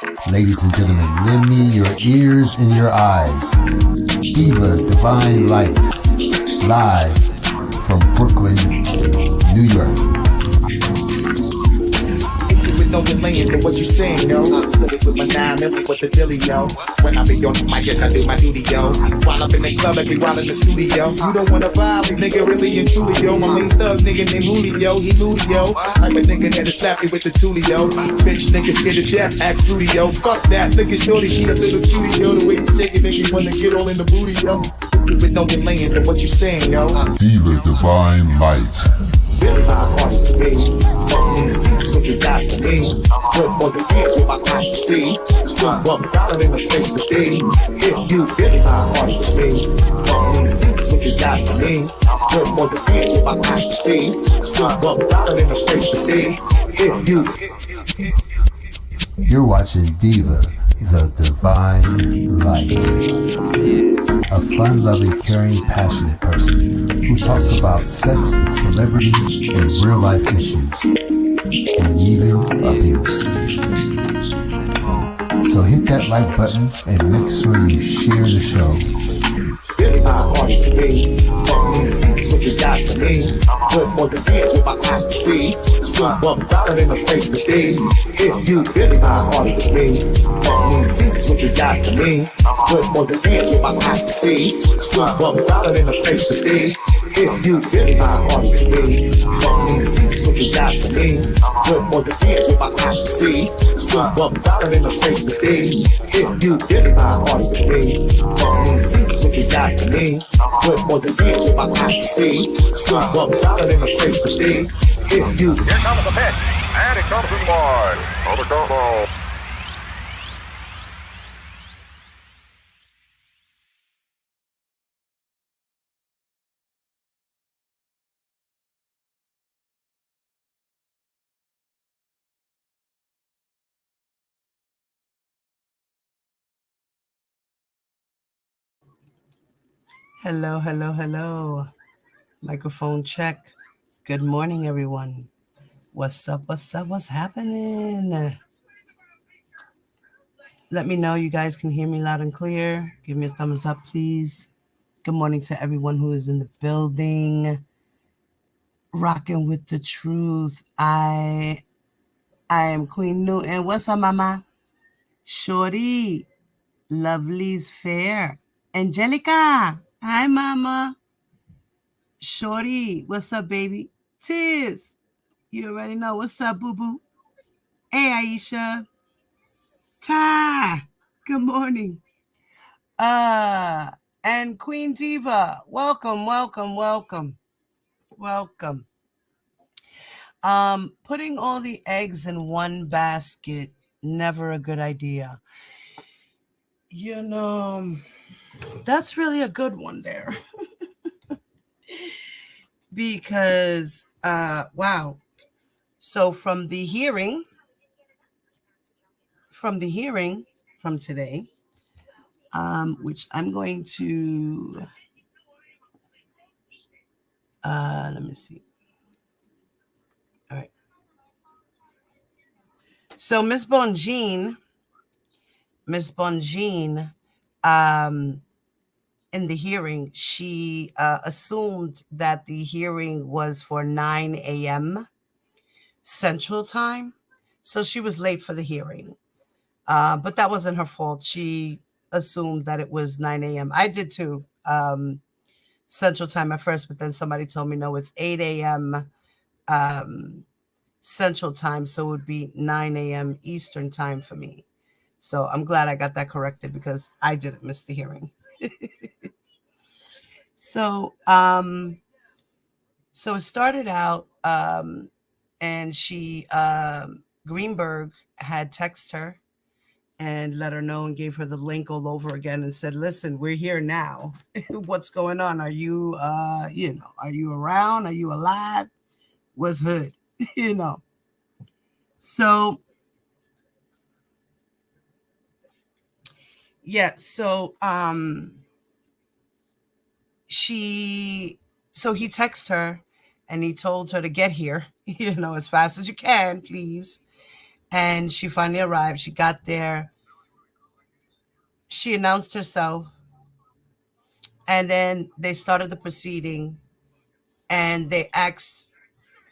Ladies and gentlemen, lend me your ears and your eyes. Diva Divine Light, live from Brooklyn, New York. Know your lane for what you saying, yo. So they put my 9 million with the dilly, yo. When I be on the mic, yes, I do my duty, yo. While up in the club, like we while in the studio. You don't wanna violate, nigga, really and truly, yo. My main thug, nigga named Julio, he moody, yo. I'm a nigga that'll slap you with the toolie, yo. Bitch, nigga scared to death, act fruity, yo. Fuck that, look at shorty, she a little cutie, yo. The way you shake it, make me wanna get all in the booty, yo. With no delaying for what you saying, yo. Diva Divine Light. Really my heart to me. That's what you got for me. Put more than years with my eyes to see. Still $1 in the place to be. If you really my heart to me. That's what you got for me. Put more than years with my eyes to see. Still $1 in the place to be. If you. You're watching Diva, the Divine Light. A fun-loving, caring, passionate person who talks about sex, celebrity, and real-life issues, and even abuse. So hit that like button and make sure you share the show. Really my heart to me. That's what you got for me. Put more than years with my eyes to see. Still $1 in the place to be. If you really my heart to me. That's what you got for me. Put more than years with my eyes to see. Still $1 in the place to be. If you really my heart to me. That's what you got for me. Put more than years with my eyes to see. Still $1 in the place to be. If you really my heart to me. That's what you got for me. Put more than years with my eyes to see. Still $1 in the place to be. If you. Here comes the pitch, and it comes in wide. On the combo. Hello, hello, hello. Microphone check. Good morning, everyone. What's up? What's up? What's happening? Let me know you guys can hear me loud and clear. Give me a thumbs up, please. Good morning to everyone who is in the building. Rocking with the truth. I am Queen Newton. What's up, mama? Shorty. Lovely's fair. Angelica. Hi, mama. Shorty. What's up, baby? Tiz. You already know. What's up, boo-boo? Hey, Aisha. Ty. Good morning. And Queen Diva. Welcome, welcome, welcome. Welcome. Putting all the eggs in one basket, never a good idea. You know, that's really a good one there. Because, wow. So from the hearing from today, which I'm going to, let me see. All right. So Miss Bonjean, in the hearing, she assumed that the hearing was for 9 a.m. Central Time. So she was late for the hearing. But that wasn't her fault. She assumed that it was 9 a.m. I did too, Central Time at first, but then somebody told me, no, it's 8 a.m. Central Time, so it would be 9 a.m. Eastern Time for me. So I'm glad I got that corrected because I didn't miss the hearing. So it started out, and she, Greenberg had texted her and let her know and gave her the link all over again and said, listen, we're here now. What's going on? Are you, are you around? Are you alive? What's hood? So, yeah. So, he texted her and he told her to get here, as fast as you can, please. And she finally arrived. She got there. She announced herself. And then they started the proceeding. And they asked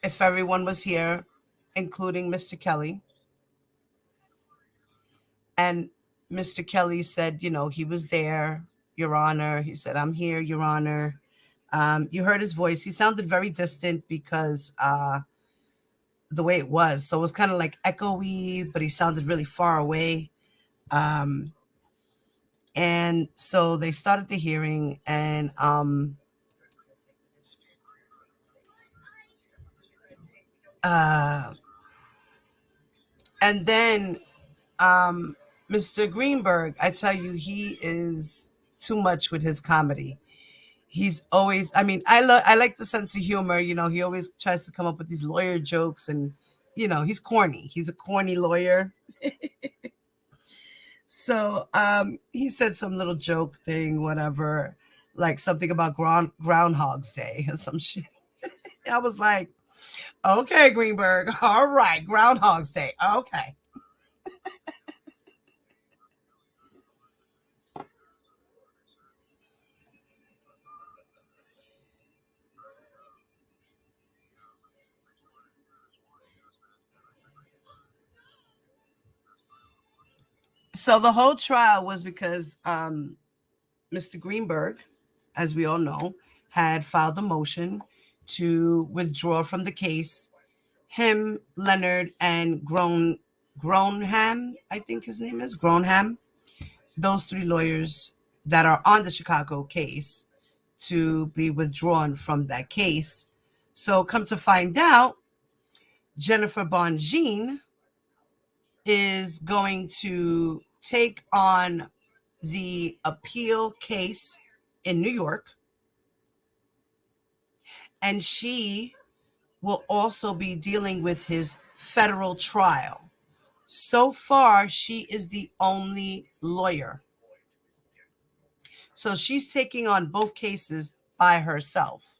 if everyone was here, including Mr. Kelly. And Mr. Kelly said, he was there, Your Honor. He said, I'm here, Your Honor. You heard his voice. He sounded very distant because the way it was. So it was kind of like echoey, but he sounded really far away. Um, and so they started the hearing, uh, and then Mr. Greenberg, I tell you, he is too much with his comedy. He's always, I mean, I like the sense of humor. He always tries to come up with these lawyer jokes, and he's corny. He's a corny lawyer. So he said some little joke thing, whatever, like something about Groundhog's Day or some shit. I was like, okay, Greenberg, all right, Groundhog's Day, okay. So the whole trial was because Mr. Greenberg, as we all know, had filed a motion to withdraw from the case. Him, Leonard, and Gronham, I think his name is Gronham, those three lawyers that are on the Chicago case, to be withdrawn from that case. So come to find out, Jennifer Bonjean is going to take on the appeal case in New York, and she will also be dealing with his federal trial. So far, she is the only lawyer. So she's taking on both cases by herself.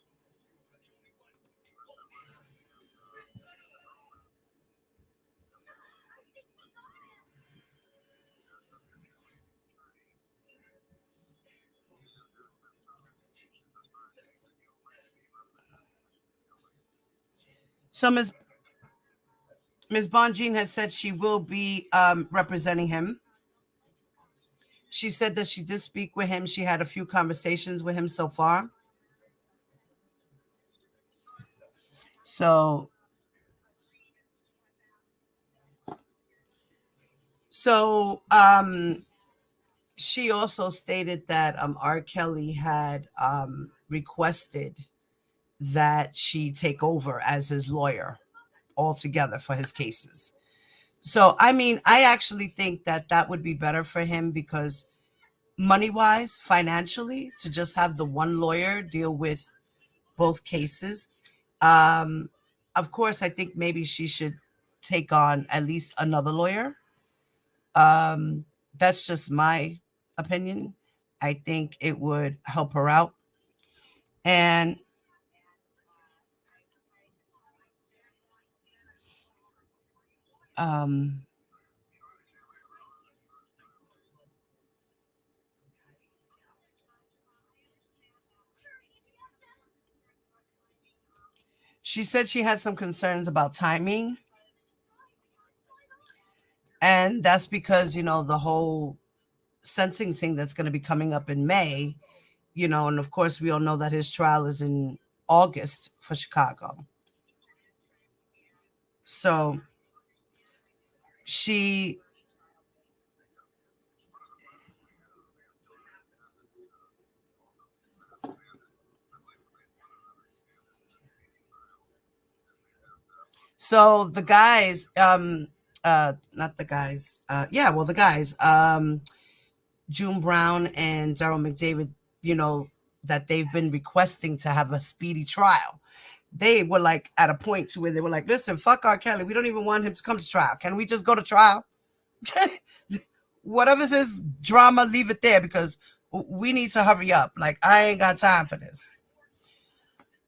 So Ms. Bonjean has said she will be representing him. She said that she did speak with him. She had a few conversations with him so far. So, so she also stated that R. Kelly had requested that she take over as his lawyer altogether for his cases. So, I mean, I actually think that that would be better for him because money wise, financially, to just have the one lawyer deal with both cases. Um, of course, I think maybe she should take on at least another lawyer. Um, that's just my opinion. I think it would help her out. And um, she said she had some concerns about timing. And that's because, the whole sentencing that's going to be coming up in May, and of course, we all know that his trial is in August for Chicago. So she So the guys, not the guys, yeah, well, the guys, June Brown and Daryl McDavid, you know, that they've been requesting to have a speedy trial. They were like at a point to where they were like, listen, fuck R. Kelly. We don't even want him to come to trial. Can we just go to trial? Whatever's his drama, leave it there because we need to hurry up. Like, I ain't got time for this.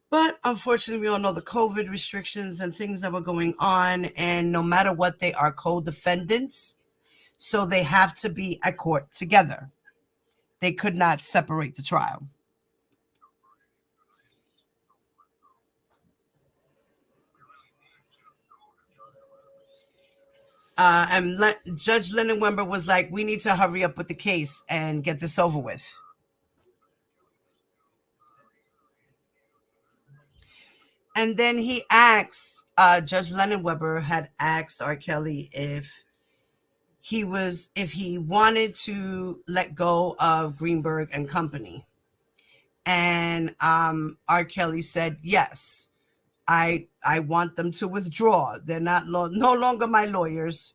But unfortunately, we all know the COVID restrictions and things that were going on. And no matter what, they are co-defendants. So they have to be at court together. They could not separate the trial. Judge Lennon Wember was like, we need to hurry up with the case and get this over with. And then he asked, Judge Lennon Webber had asked R. Kelly if he wanted to let go of Greenberg and Company. And R. Kelly said, yes, I want them to withdraw. They're no longer my lawyers.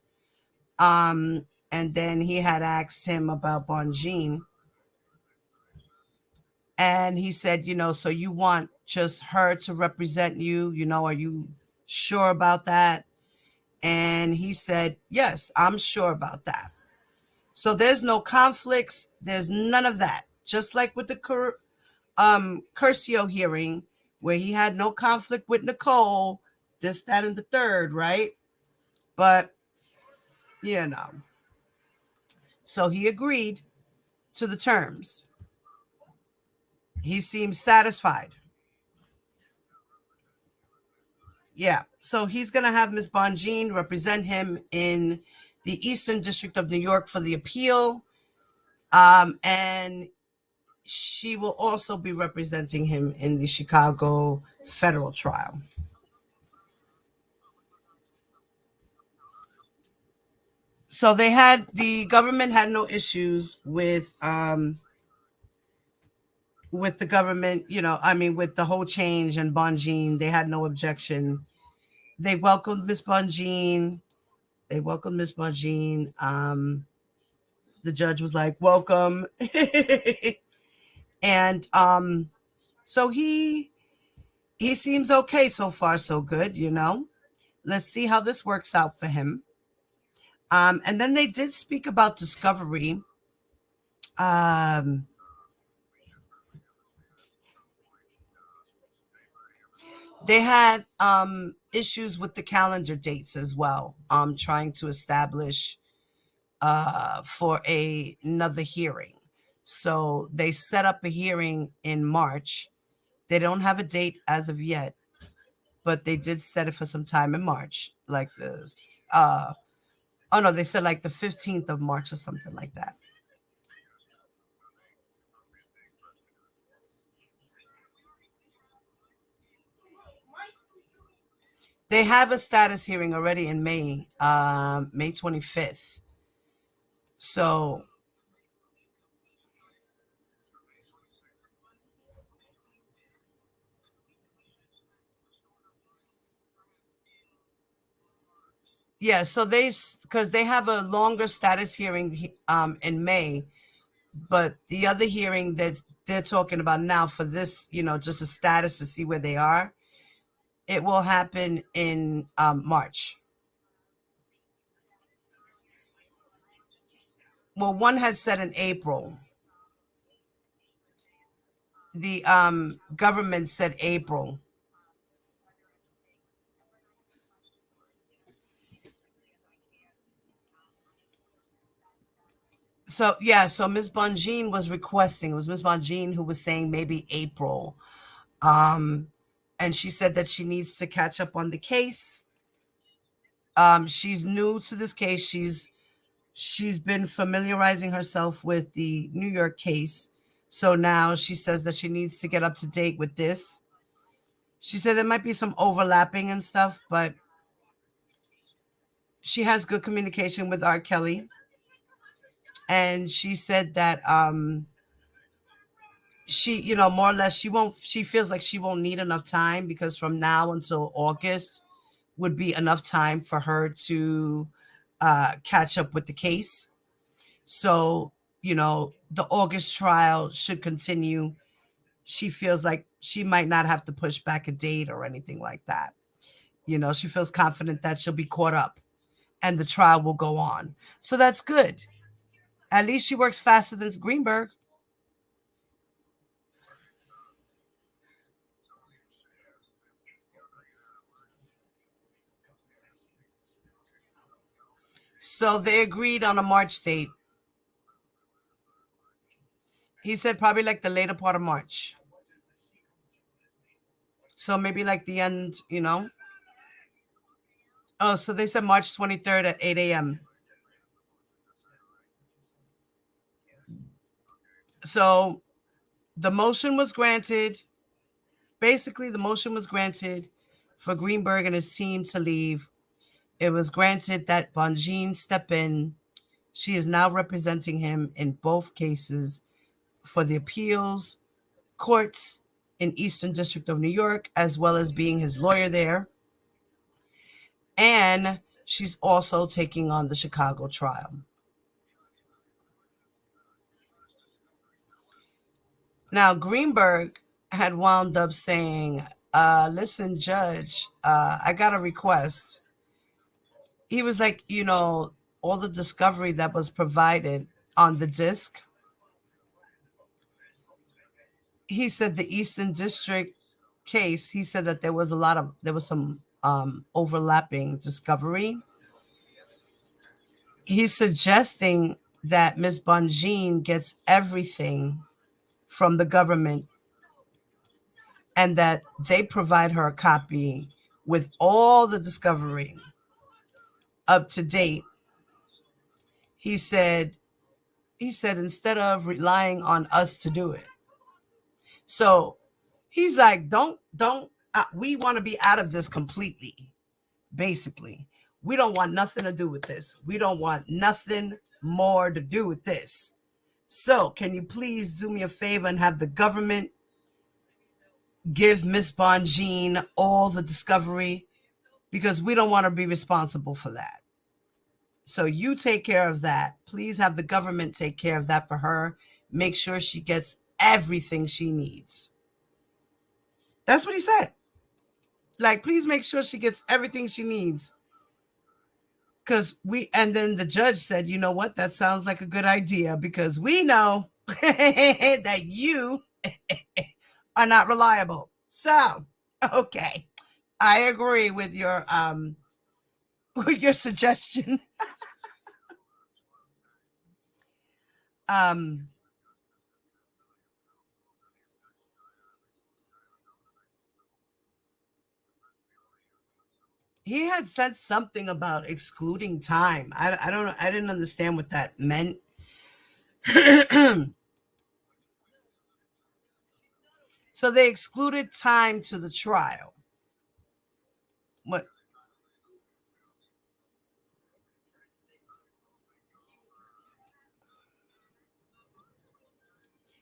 And then he had asked him about bonjean. And he said, so you want just her to represent you? Are you sure about that? And he said, yes, I'm sure about that. So there's no conflicts. There's none of that. Just like with the Curcio hearing, where he had no conflict with Nicole, this, that, and the third, right? But, so he agreed to the terms. He seems satisfied. Yeah. So he's going to have Ms. bonjean represent him in the Eastern District of New York for the appeal. And she will also be representing him in the Chicago federal trial. So the government had no issues with the government, with the whole change and bonjean. They had no objection. They welcomed Miss bonjean. The judge was like, welcome. And so he seems okay so far, so good, Let's see how this works out for him. And then they did speak about discovery. They had issues with the calendar dates as well, trying to establish for another hearing. So they set up a hearing in March. They don't have a date as of yet, but they did set it for some time in March, like this. Oh no, they said like the 15th of March or something like that. They have a status hearing already in May, May 25th. So yeah, so because they have a longer status hearing in May, but the other hearing that they're talking about now for this, just a status to see where they are, it will happen in March. Well, one had said in April. The government said April. So yeah, so Ms. bonjean was requesting. It was Ms. bonjean who was saying maybe April. And she said that she needs to catch up on the case. She's new to this case. She's been familiarizing herself with the New York case. So now she says that she needs to get up to date with this. She said there might be some overlapping and stuff, but she has good communication with R. Kelly. And she said that she, more or less, she feels like she won't need enough time, because from now until August would be enough time for her to catch up with the case. So, the August trial should continue. She feels like she might not have to push back a date or anything like that. She feels confident that she'll be caught up and the trial will go on. So that's good. At least she works faster than Greenberg. So they agreed on a March date. He said probably like the later part of March. So maybe like the end, you know? Oh, so they said March 23rd at 8 a.m. So the motion was granted. Basically, the motion was granted for Greenberg and his team to leave. It was granted that bonjean step in. She is now representing him in both cases for the appeals courts in Eastern District of New York, as well as being his lawyer there. And she's also taking on the Chicago trial. Now, Greenberg had wound up saying, listen, Judge, I got a request. He was like, all the discovery that was provided on the disc. He said the Eastern District case, he said that there was some overlapping discovery. He's suggesting that Ms. Bonjean gets everything from the government and that they provide her a copy with all the discovery up to date. He said instead of relying on us to do it. So he's like, don't, we want to be out of this completely. Basically, we don't want nothing to do with this. We don't want nothing more to do with this. So can you please do me a favor and have the government give Miss Bonjean all the discovery, because we don't want to be responsible for that. So you take care of that. Please have the government take care of that for her. Make sure she gets everything she needs. That's what he said. Like, please make sure she gets everything she needs. And then the judge said, you know what? That sounds like a good idea, because we know that you are not reliable. So, okay. I agree with your suggestion. He had said something about excluding time. I don't know. I didn't understand what that meant. So they excluded time to the trial. What?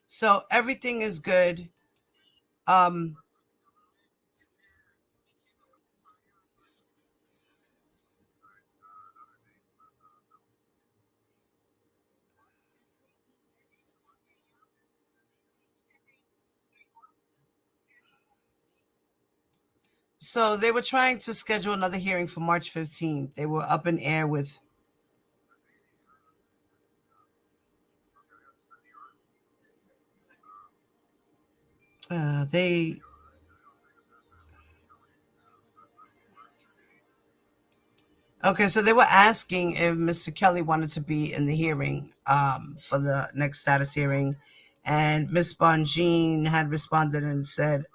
So everything is good. So they were trying to schedule another hearing for March 15th. They were up in air with they okay, so they were asking if Mr. Kelly wanted to be in the hearing for the next status hearing, and Miss Bonjean had responded and said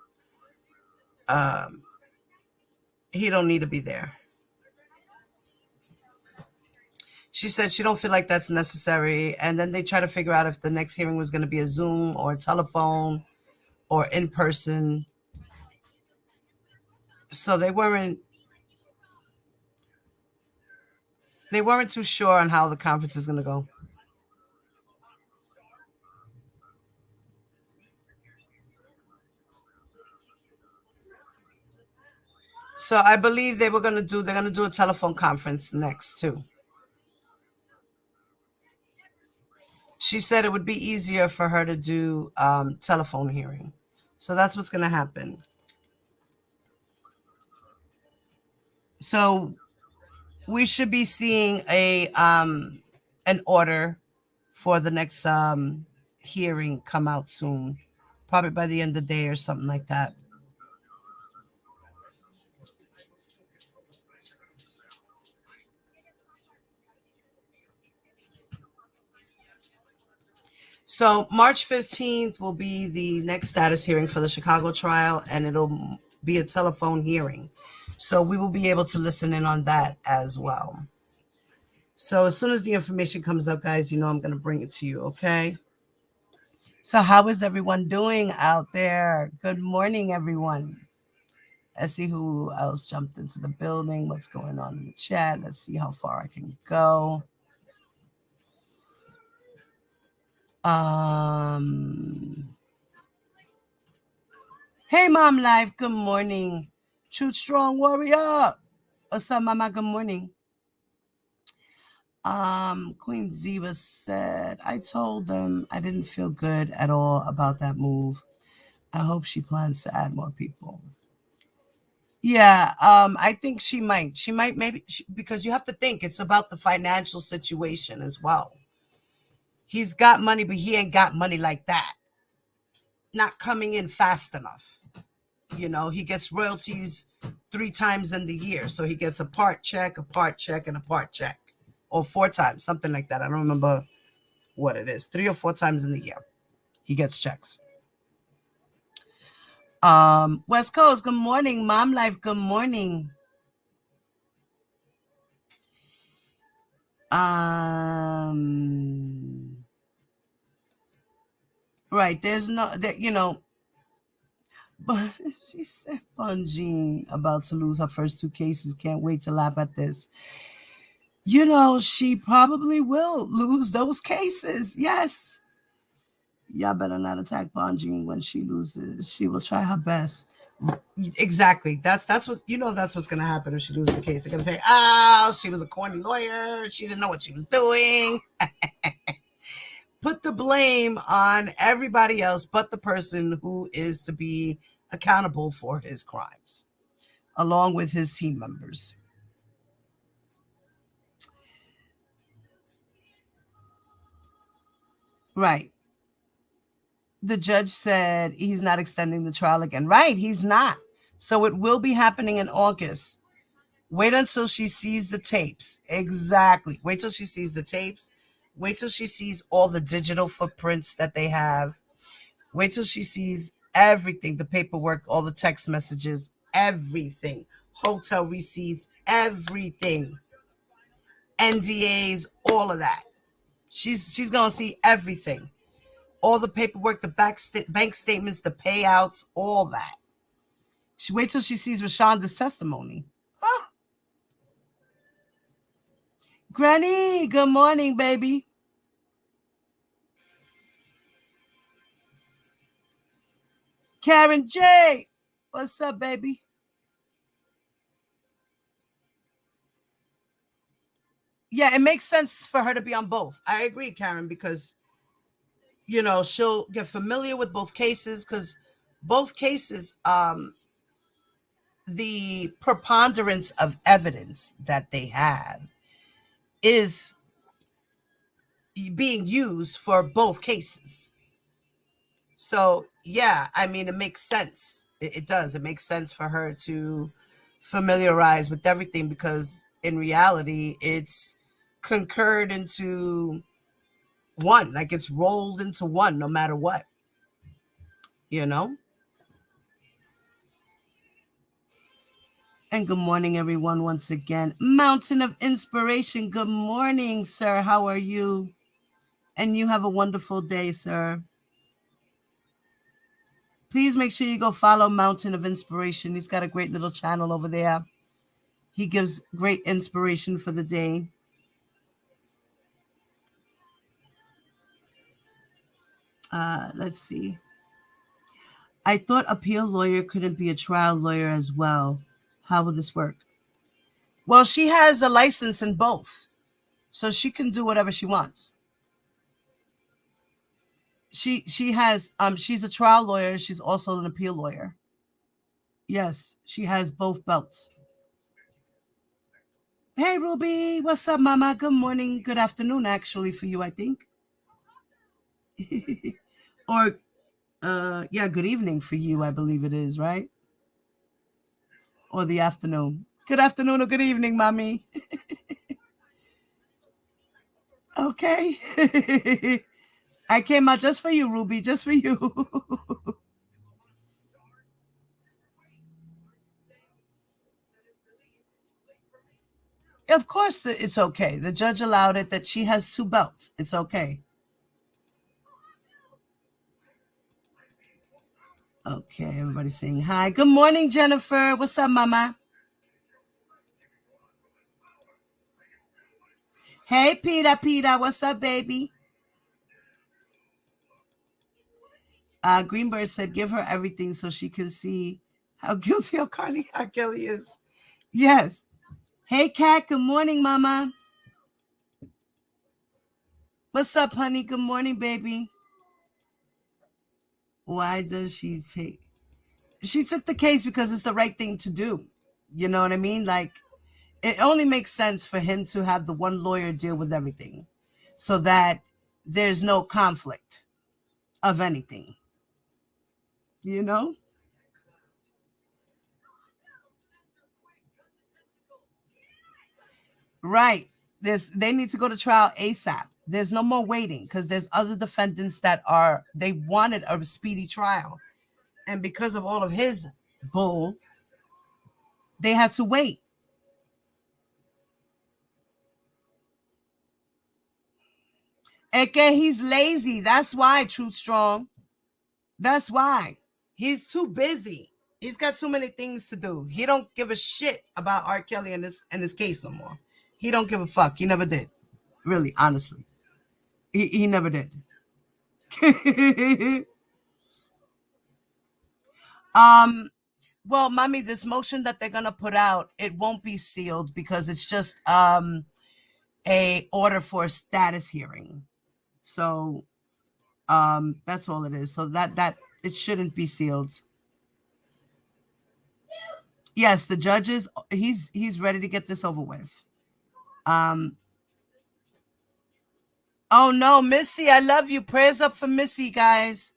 he don't need to be there. She said she don't feel like that's necessary, and then they try to figure out if the next hearing was going to be a Zoom or a telephone or in person. So they weren't too sure on how the conference is going to go. So I believe they're going to do a telephone conference next too. She said it would be easier for her to do telephone hearing. So that's what's going to happen. So we should be seeing an order for the next hearing come out soon, probably by the end of the day or something like that. So March 15th will be the next status hearing for the Chicago trial, and it'll be a telephone hearing. So we will be able to listen in on that as well. So as soon as the information comes up, guys, you know I'm going to bring it to you, okay? So how is everyone doing out there? Good morning, everyone. Let's see who else jumped into the building. What's going on in the chat? Let's see how far I can go. Hey, Mom Life. Good morning. Truth Strong Warrior. What's up, Mama? Good morning. Queen Ziva said, I told them I didn't feel good at all about that move. I hope she plans to add more people. Yeah, I think she might. She might because you have to think it's about the financial situation as well. He's got money, but he ain't got money like that. Not coming in fast enough. You know, he gets royalties 3 times in the year. So he gets a part check, and a part check. Or 4 times, something like that. I don't remember what it is. 3 or 4 times in the year, he gets checks. West Coast, good morning. Mom Life, good morning. Right, there's no, that you know, but she said bonjean about to lose her first 2 cases. Can't wait to laugh at this. You know, she probably will lose those cases. Yes. Y'all better not attack bonjean when she loses. She will try her best. Exactly. That's what, you know, that's what's gonna happen if she loses the case. They're gonna say, oh, she was a corny lawyer, she didn't know what she was doing. Put the blame on everybody else but the person who is to be accountable for his crimes, along with his team members. Right. The judge said he's not extending the trial again. Right, he's not. So it will be happening in August. Wait until she sees the tapes. Exactly. Wait till she sees the tapes. Wait till she sees all the digital footprints that they have. Wait till she sees everything, the paperwork, all the text messages, everything. Hotel receipts, everything. NDAs, all of that. She's going to see everything. All the paperwork, the bank statements, the payouts, all that. She wait till she sees Rashonda's testimony. Huh? Granny, good morning, baby. Karen J, what's up, baby? Yeah, it makes sense for her to be on both. I agree, Karen, because, you know, she'll get familiar with both cases, because both cases, the preponderance of evidence that they have is being used for both cases. So, yeah, I mean, it makes sense. It does. It makes sense for her to familiarize with everything, because in reality, it's concurred into one. Like, it's rolled into one no matter what, you know? And good morning, everyone, once again. Mountain of Inspiration, good morning, sir. How are you? And you have a wonderful day, sir. Please make sure you go follow Mountain of Inspiration. He's got a great little channel over there. He gives great inspiration for the day. Let's see. I thought appeal lawyer couldn't be a trial lawyer as well. How will this work? Well, she has a license in both, so she can do whatever she wants. She has she's a trial lawyer. She's also an appeal lawyer. Yes, she has both belts. Hey, Ruby, what's up, Mama? Good morning, good afternoon, actually, for you, I think. Or, yeah, good evening for you, I believe it is, right? Or the afternoon. Good afternoon or good evening, Mommy. Okay. I came out just for you, Ruby, just for you. Of course, it's okay. The judge allowed it that she has 2 belts. It's okay. Okay, everybody's saying hi. Good morning, Jennifer. What's up, mama? Hey, Peter. What's up, baby? Greenberg said, give her everything so she can see how guilty of Carly R. Kelly is. Yes. Hey, Kat. Good morning, mama. What's up, honey? Good morning, baby. Why does she take... She took the case because it's the right thing to do. You know what I mean? Like, it only makes sense for him to have the one lawyer deal with everything so that there's no conflict of anything. You know? Right. They need to go to trial ASAP. There's no more waiting because there's other defendants that they wanted a speedy trial. And because of all of his bull, they had to wait. Okay, he's lazy. That's why, Truth Strong. That's why. He's too busy. He's got too many things to do. He don't give a shit about R. Kelly and this case no more. He don't give a fuck. He never did. Really, honestly. He never did. Well, mommy, this motion that they're gonna put out, it won't be sealed because it's just a order for a status hearing. So that's all it is. So that it shouldn't be sealed. Yes, the judges, he's ready to get this over with. Oh no, Missy, I love you. Prayers up for Missy, guys.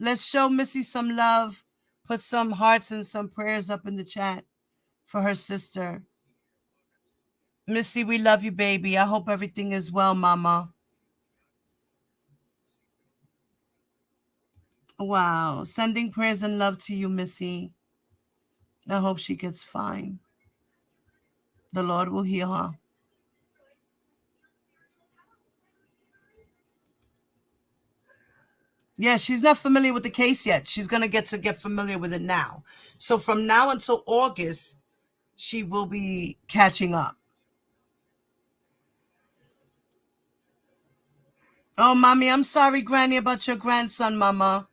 Let's show Missy some love. Put some hearts and some prayers up in the chat for her sister. Missy, we love you, baby. I hope everything is well, mama. Wow. Sending prayers and love to you, Missy. I hope she gets fine. The Lord will heal her. Yeah, she's not familiar with the case yet. She's going to get familiar with it now. So from now until August, she will be catching up. Oh, mommy, I'm sorry, Granny, about your grandson, mama.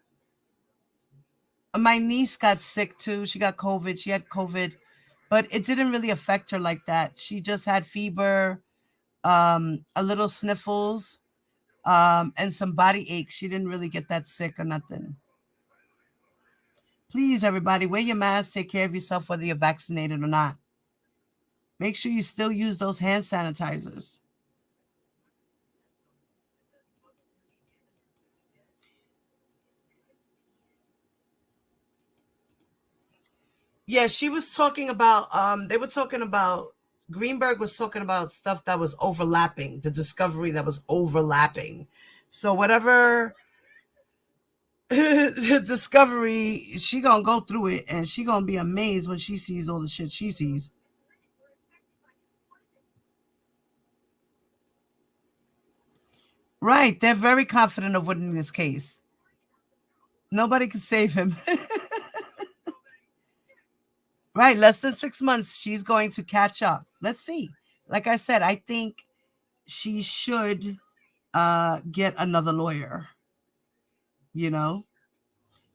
My niece got sick too. She got COVID. She had COVID, but it didn't really affect her like that. She just had fever, a little sniffles, and some body aches. She didn't really get that sick or nothing. Please, everybody, wear your mask. Take care of yourself, whether you're vaccinated or not. Make sure you still use those hand sanitizers. Yeah, she was talking about, they were talking about, Greenberg was talking about stuff that was overlapping, the discovery that was overlapping. So whatever discovery, she gonna go through it and she gonna be amazed when she sees all the shit she sees. Right, they're very confident of winning this case. Nobody can save him. Right, less than 6 months, she's going to catch up. Let's see. Like I said, I think she should get another lawyer, you know,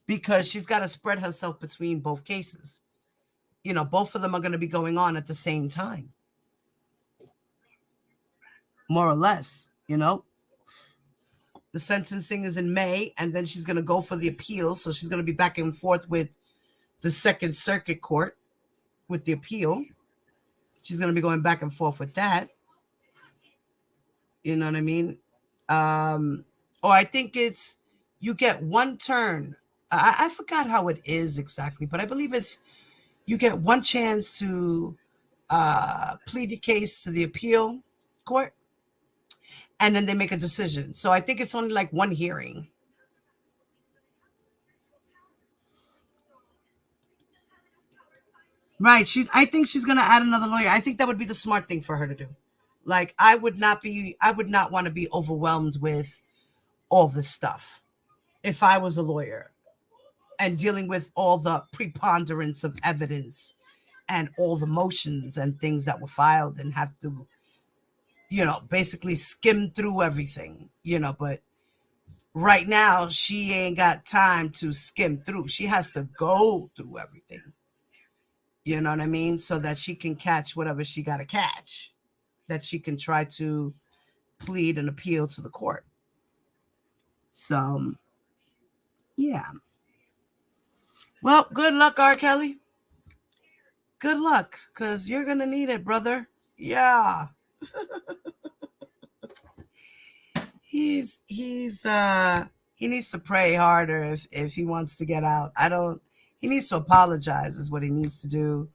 because she's got to spread herself between both cases. You know, both of them are going to be going on at the same time, more or less, you know. The sentencing is in May, and then she's going to go for the appeal. So she's going to be back and forth with the Second Circuit Court with the appeal. She's going to be going back and forth with that. You know what I mean? Or I think it's, you get one turn. I forgot how it is exactly, but I believe it's, you get one chance to plead the case to the appeal court. and then they make a decision. So I think it's only like one hearing. Right. I think she's going to add another lawyer. I think that would be the smart thing for her to do. Like, I would not want to be overwhelmed with all this stuff if I was a lawyer and dealing with all the preponderance of evidence and all the motions and things that were filed and have to, basically skim through everything, but right now she ain't got time to skim through. She has to go through everything. You know what I mean? So that she can catch whatever she got to catch, that she can try to plead and appeal to the court. So, yeah. Well, good luck, R. Kelly. Good luck, because you're going to need it, brother. Yeah. He needs to pray harder if he wants to get out. He needs to apologize is what he needs to do.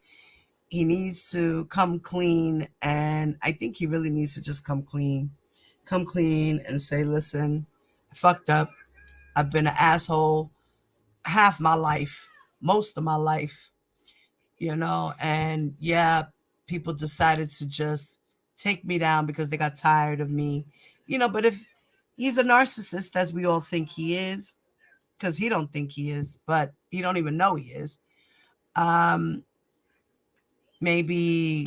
He needs to come clean, and I think he really needs to just come clean and say, listen, I fucked up. I've been an asshole half my life, most of my life, and yeah, people decided to just take me down because they got tired of me, but if he's a narcissist, as we all think he is, because he don't think he is, but he don't even know he is, maybe,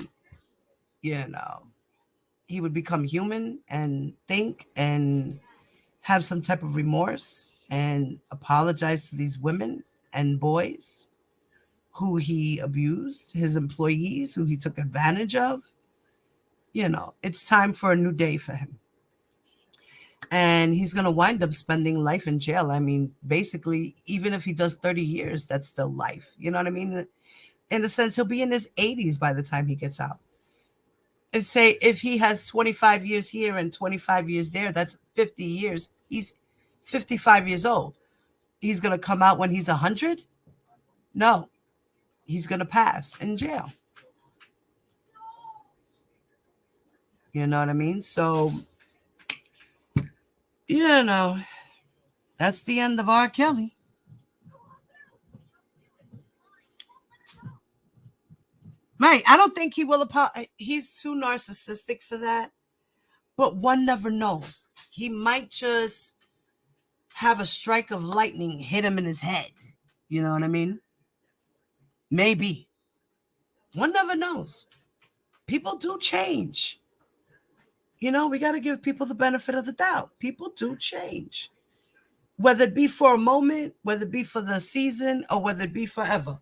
he would become human and think and have some type of remorse and apologize to these women and boys who he abused, his employees who he took advantage of. It's time for a new day for him. And he's going to wind up spending life in jail. I mean, basically, even if he does 30 years, that's still life. You know what I mean? In a sense, he'll be in his 80s by the time he gets out. And say if he has 25 years here and 25 years there, that's 50 years. He's 55 years old. He's going to come out when he's 100? No. He's going to pass in jail. You know what I mean? So, that's the end of R. Kelly. Right. I don't think he will apologize. He's too narcissistic for that. But one never knows. He might just have a strike of lightning hit him in his head. You know what I mean? Maybe. One never knows. People do change. We got to give people the benefit of the doubt. People do change. Whether it be for a moment, whether it be for the season, or whether it be forever.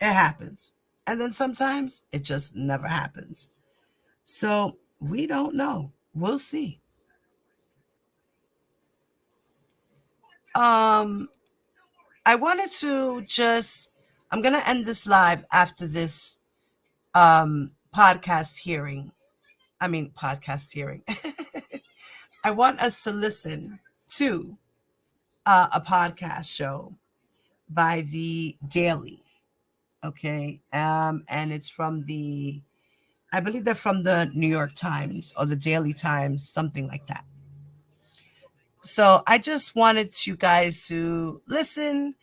It happens. And then sometimes it just never happens. So we don't know. We'll see. I wanted to I'm going to end this live after this podcast hearing. I want us to listen to a podcast show by The Daily. Okay. And it's from I believe they're from the New York Times or the Daily Times, something like that. So I just wanted you guys to listen,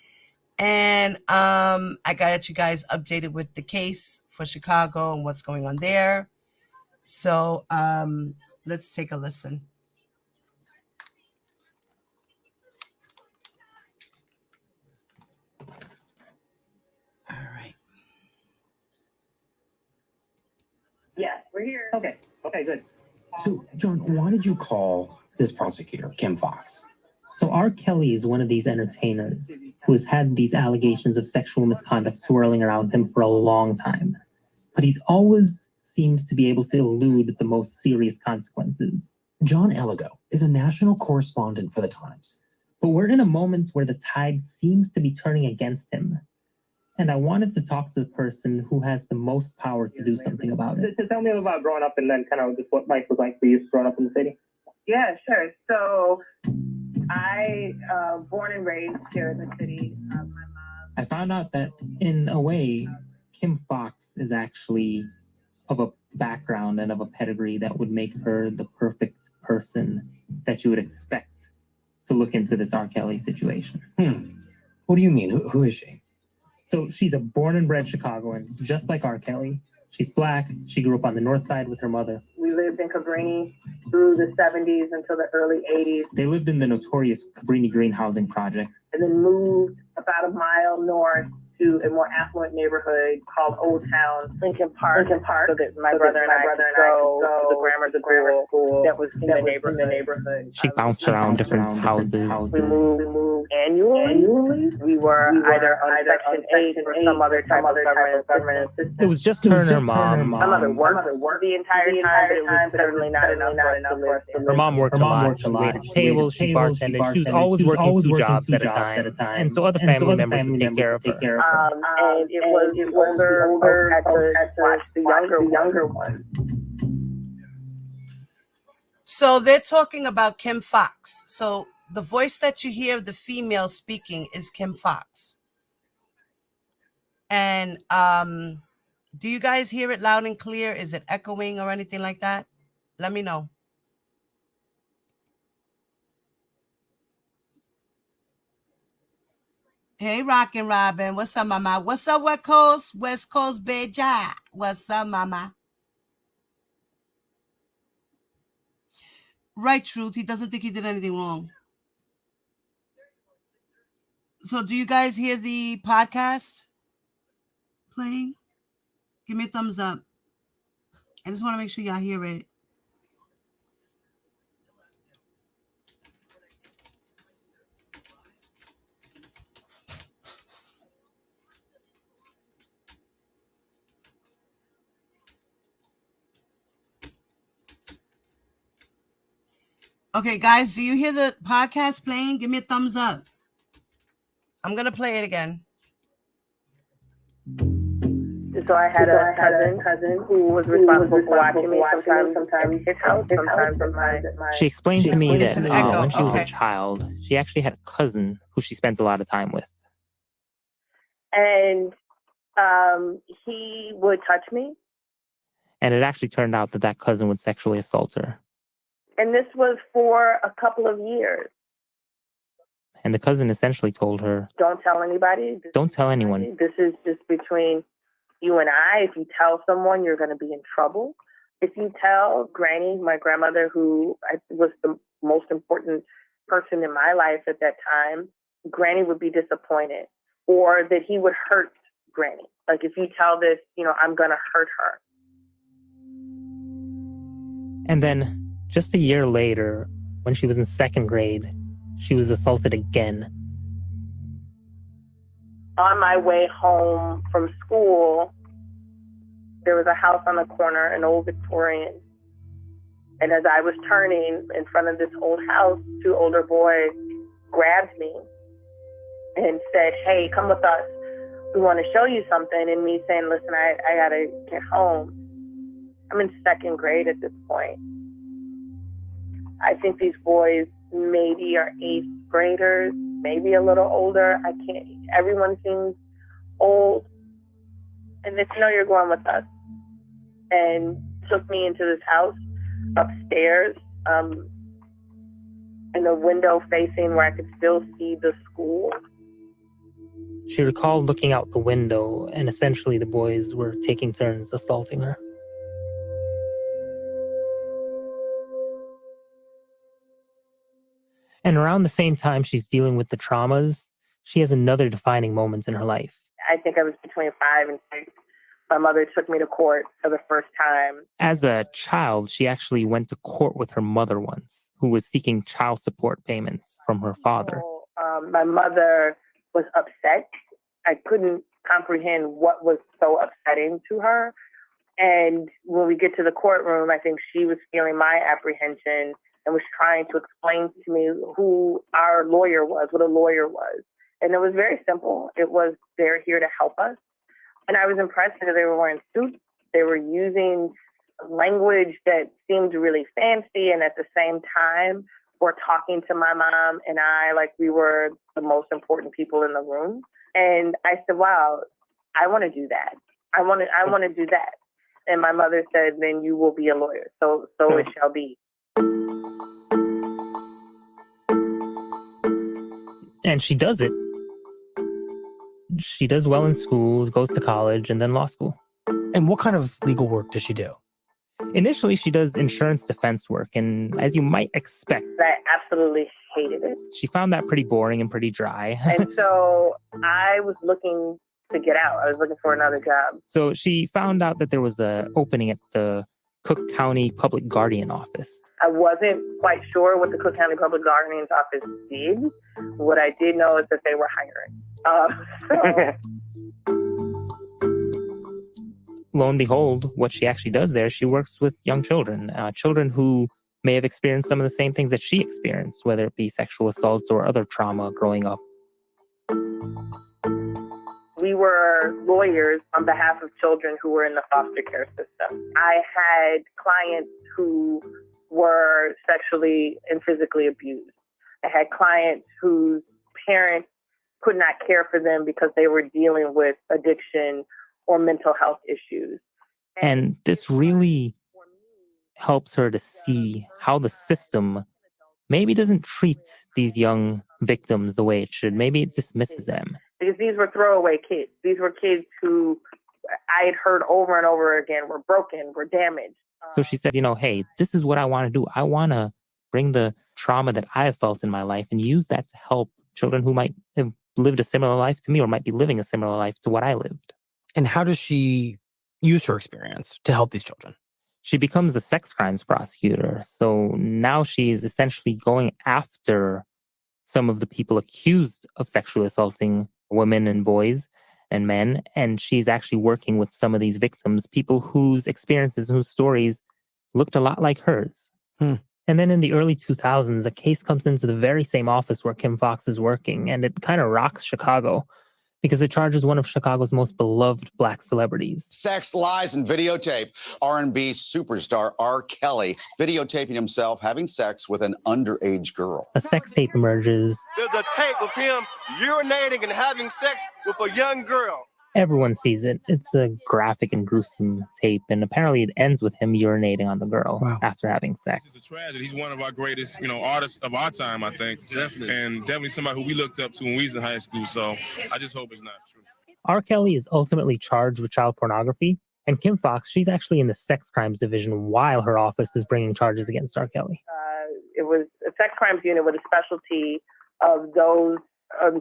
and I got you guys updated with the case for Chicago and what's going on there. So let's take a listen. All right. Yes, we're here. Okay, good. So, John, why did you call this prosecutor, Kim Fox? So R. Kelly is one of these entertainers who has had these allegations of sexual misconduct swirling around him for a long time. But he's always seemed to be able to elude the most serious consequences. John Elligo is a national correspondent for the Times. But we're in a moment where the tide seems to be turning against him. And I wanted to talk to the person who has the most power to do something about it. So tell me about growing up and then kind of just what life was like for you growing up in the city. Yeah, sure. So I born and raised here in the city. My mom. I found out that in a way, Kim Fox is actually of a background and of a pedigree that would make her the perfect person that you would expect to look into this R. Kelly situation. What do you mean? Who is she? So she's a born and bred Chicagoan, just like R. Kelly. She's Black. She grew up on the North Side with her mother. We lived in Cabrini through the 70s until the early 80s, They lived in the notorious Cabrini Green housing project. and then moved about a mile north to a more affluent neighborhood called Old Town, Lincoln Park, so that my brother and I could go to the grammar school that was in the neighborhood. She bounced around different houses. We moved annually. We were either on Section 8 or some other type of government assistance. It was just her and her mom. My mother worked the entire time, but it was certainly not enough for us to live. Her mom worked a lot. She waited tables, she bartended. She was always working two jobs at a time. And so other family members would take care of her. And it was older had to watch the younger one. So they're talking about Kim Fox. So the voice that you hear of the female speaking is Kim Fox. And do you guys hear it loud and clear? Is it echoing or anything like that? Let me know. Hey, Rockin' Robin. What's up, mama? What's up, West Coast? West Coast, Beja. What's up, mama? Right, Truth. He doesn't think he did anything wrong. So do you guys hear the podcast playing? Give me a thumbs up. I just want to make sure y'all hear it. Okay, guys, do you hear the podcast playing? Give me a thumbs up. I'm going to play it again. So I had a cousin who was responsible for watching me sometimes at his house, sometimes at my... She explained to me that when she was Okay. a child, she actually had a cousin who she spent a lot of time with. And he would touch me. And it actually turned out that cousin would sexually assault her. And this was for a couple of years. And the cousin essentially told her, Don't tell anybody. don't tell anyone. This is just between you and I. If you tell someone, you're going to be in trouble. If you tell Granny, my grandmother, who was the most important person in my life at that time, Granny would be disappointed. Or that he would hurt Granny. Like, if you tell this, I'm going to hurt her. And then, just a year later, when she was in second grade, she was assaulted again. On my way home from school, there was a house on the corner, an old Victorian. And as I was turning in front of this old house, two older boys grabbed me and said, "Hey, come with us. We want to show you something." And me saying, "Listen, I got to get home." I'm in second grade at this point. I think these boys maybe are 8th graders, maybe a little older. Everyone seems old. And they said, "No, you're going with us." And took me into this house upstairs, in a window facing where I could still see the school. She recalled looking out the window, and essentially the boys were taking turns assaulting her. And around the same time she's dealing with the traumas, she has another defining moment in her life. I think I was between 5 and 6. My mother took me to court for the first time. As a child, she actually went to court with her mother once, who was seeking child support payments from her father. So, my mother was upset. I couldn't comprehend what was so upsetting to her. And when we get to the courtroom, I think she was feeling my apprehension and was trying to explain to me who our lawyer was, what a lawyer was. And it was very simple. It was, they're here to help us. And I was impressed because they were wearing suits. They were using language that seemed really fancy. And at the same time, were talking to my mom and I like we were the most important people in the room. And I said, wow, I want to do that. I want to do that. And my mother said, then you will be a lawyer. So it shall be. And she does it. She does well in school, goes to college, and then law school. And what kind of legal work does she do? Initially, she does insurance defense work, and as you might expect, I absolutely hated it. she found that pretty boring and pretty dry. And so I was looking to get out. I was looking for another job. So she found out that there was an opening at the Cook County Public Guardian Office. I wasn't quite sure what the Cook County Public Guardian's Office did. What I did know is that they were hiring. Lo and behold, what she actually does there, she works with young children, children who may have experienced some of the same things that she experienced, whether it be sexual assaults or other trauma growing up. We were lawyers on behalf of children who were in the foster care system. I had clients who were sexually and physically abused. I had clients whose parents could not care for them because they were dealing with addiction or mental health issues. And this really helps her to see how the system maybe doesn't treat these young victims the way it should. Maybe it dismisses them. Because these were throwaway kids. These were kids who I had heard over and over again were broken, were damaged. So she says, hey, this is what I want to do. I want to bring the trauma that I have felt in my life and use that to help children who might have lived a similar life to me or might be living a similar life to what I lived. And how does she use her experience to help these children? She becomes the sex crimes prosecutor. So now she's essentially going after some of the people accused of sexually assaulting women and boys and men. And she's actually working with some of these victims, people whose experiences, whose stories looked a lot like hers. And then in the early 2000s, a case comes into the very same office where Kim Foxx is working, and it kind of rocks Chicago because it charges one of Chicago's most beloved Black celebrities. Sex, lies, and videotape. R&B superstar R. Kelly videotaping himself having sex with an underage girl. A sex tape emerges. There's a tape of him urinating and having sex with a young girl. Everyone sees it. It's a graphic and gruesome tape, and apparently it ends with him urinating on the girl after having sex. It's a tragedy. He's one of our greatest, artists of our time, I think. Definitely. And definitely somebody who we looked up to when we was in high school. So I just hope it's not true. R. Kelly is ultimately charged with child pornography, and Kim Foxx, she's actually in the sex crimes division while her office is bringing charges against R. Kelly. It was a sex crimes unit with a specialty of those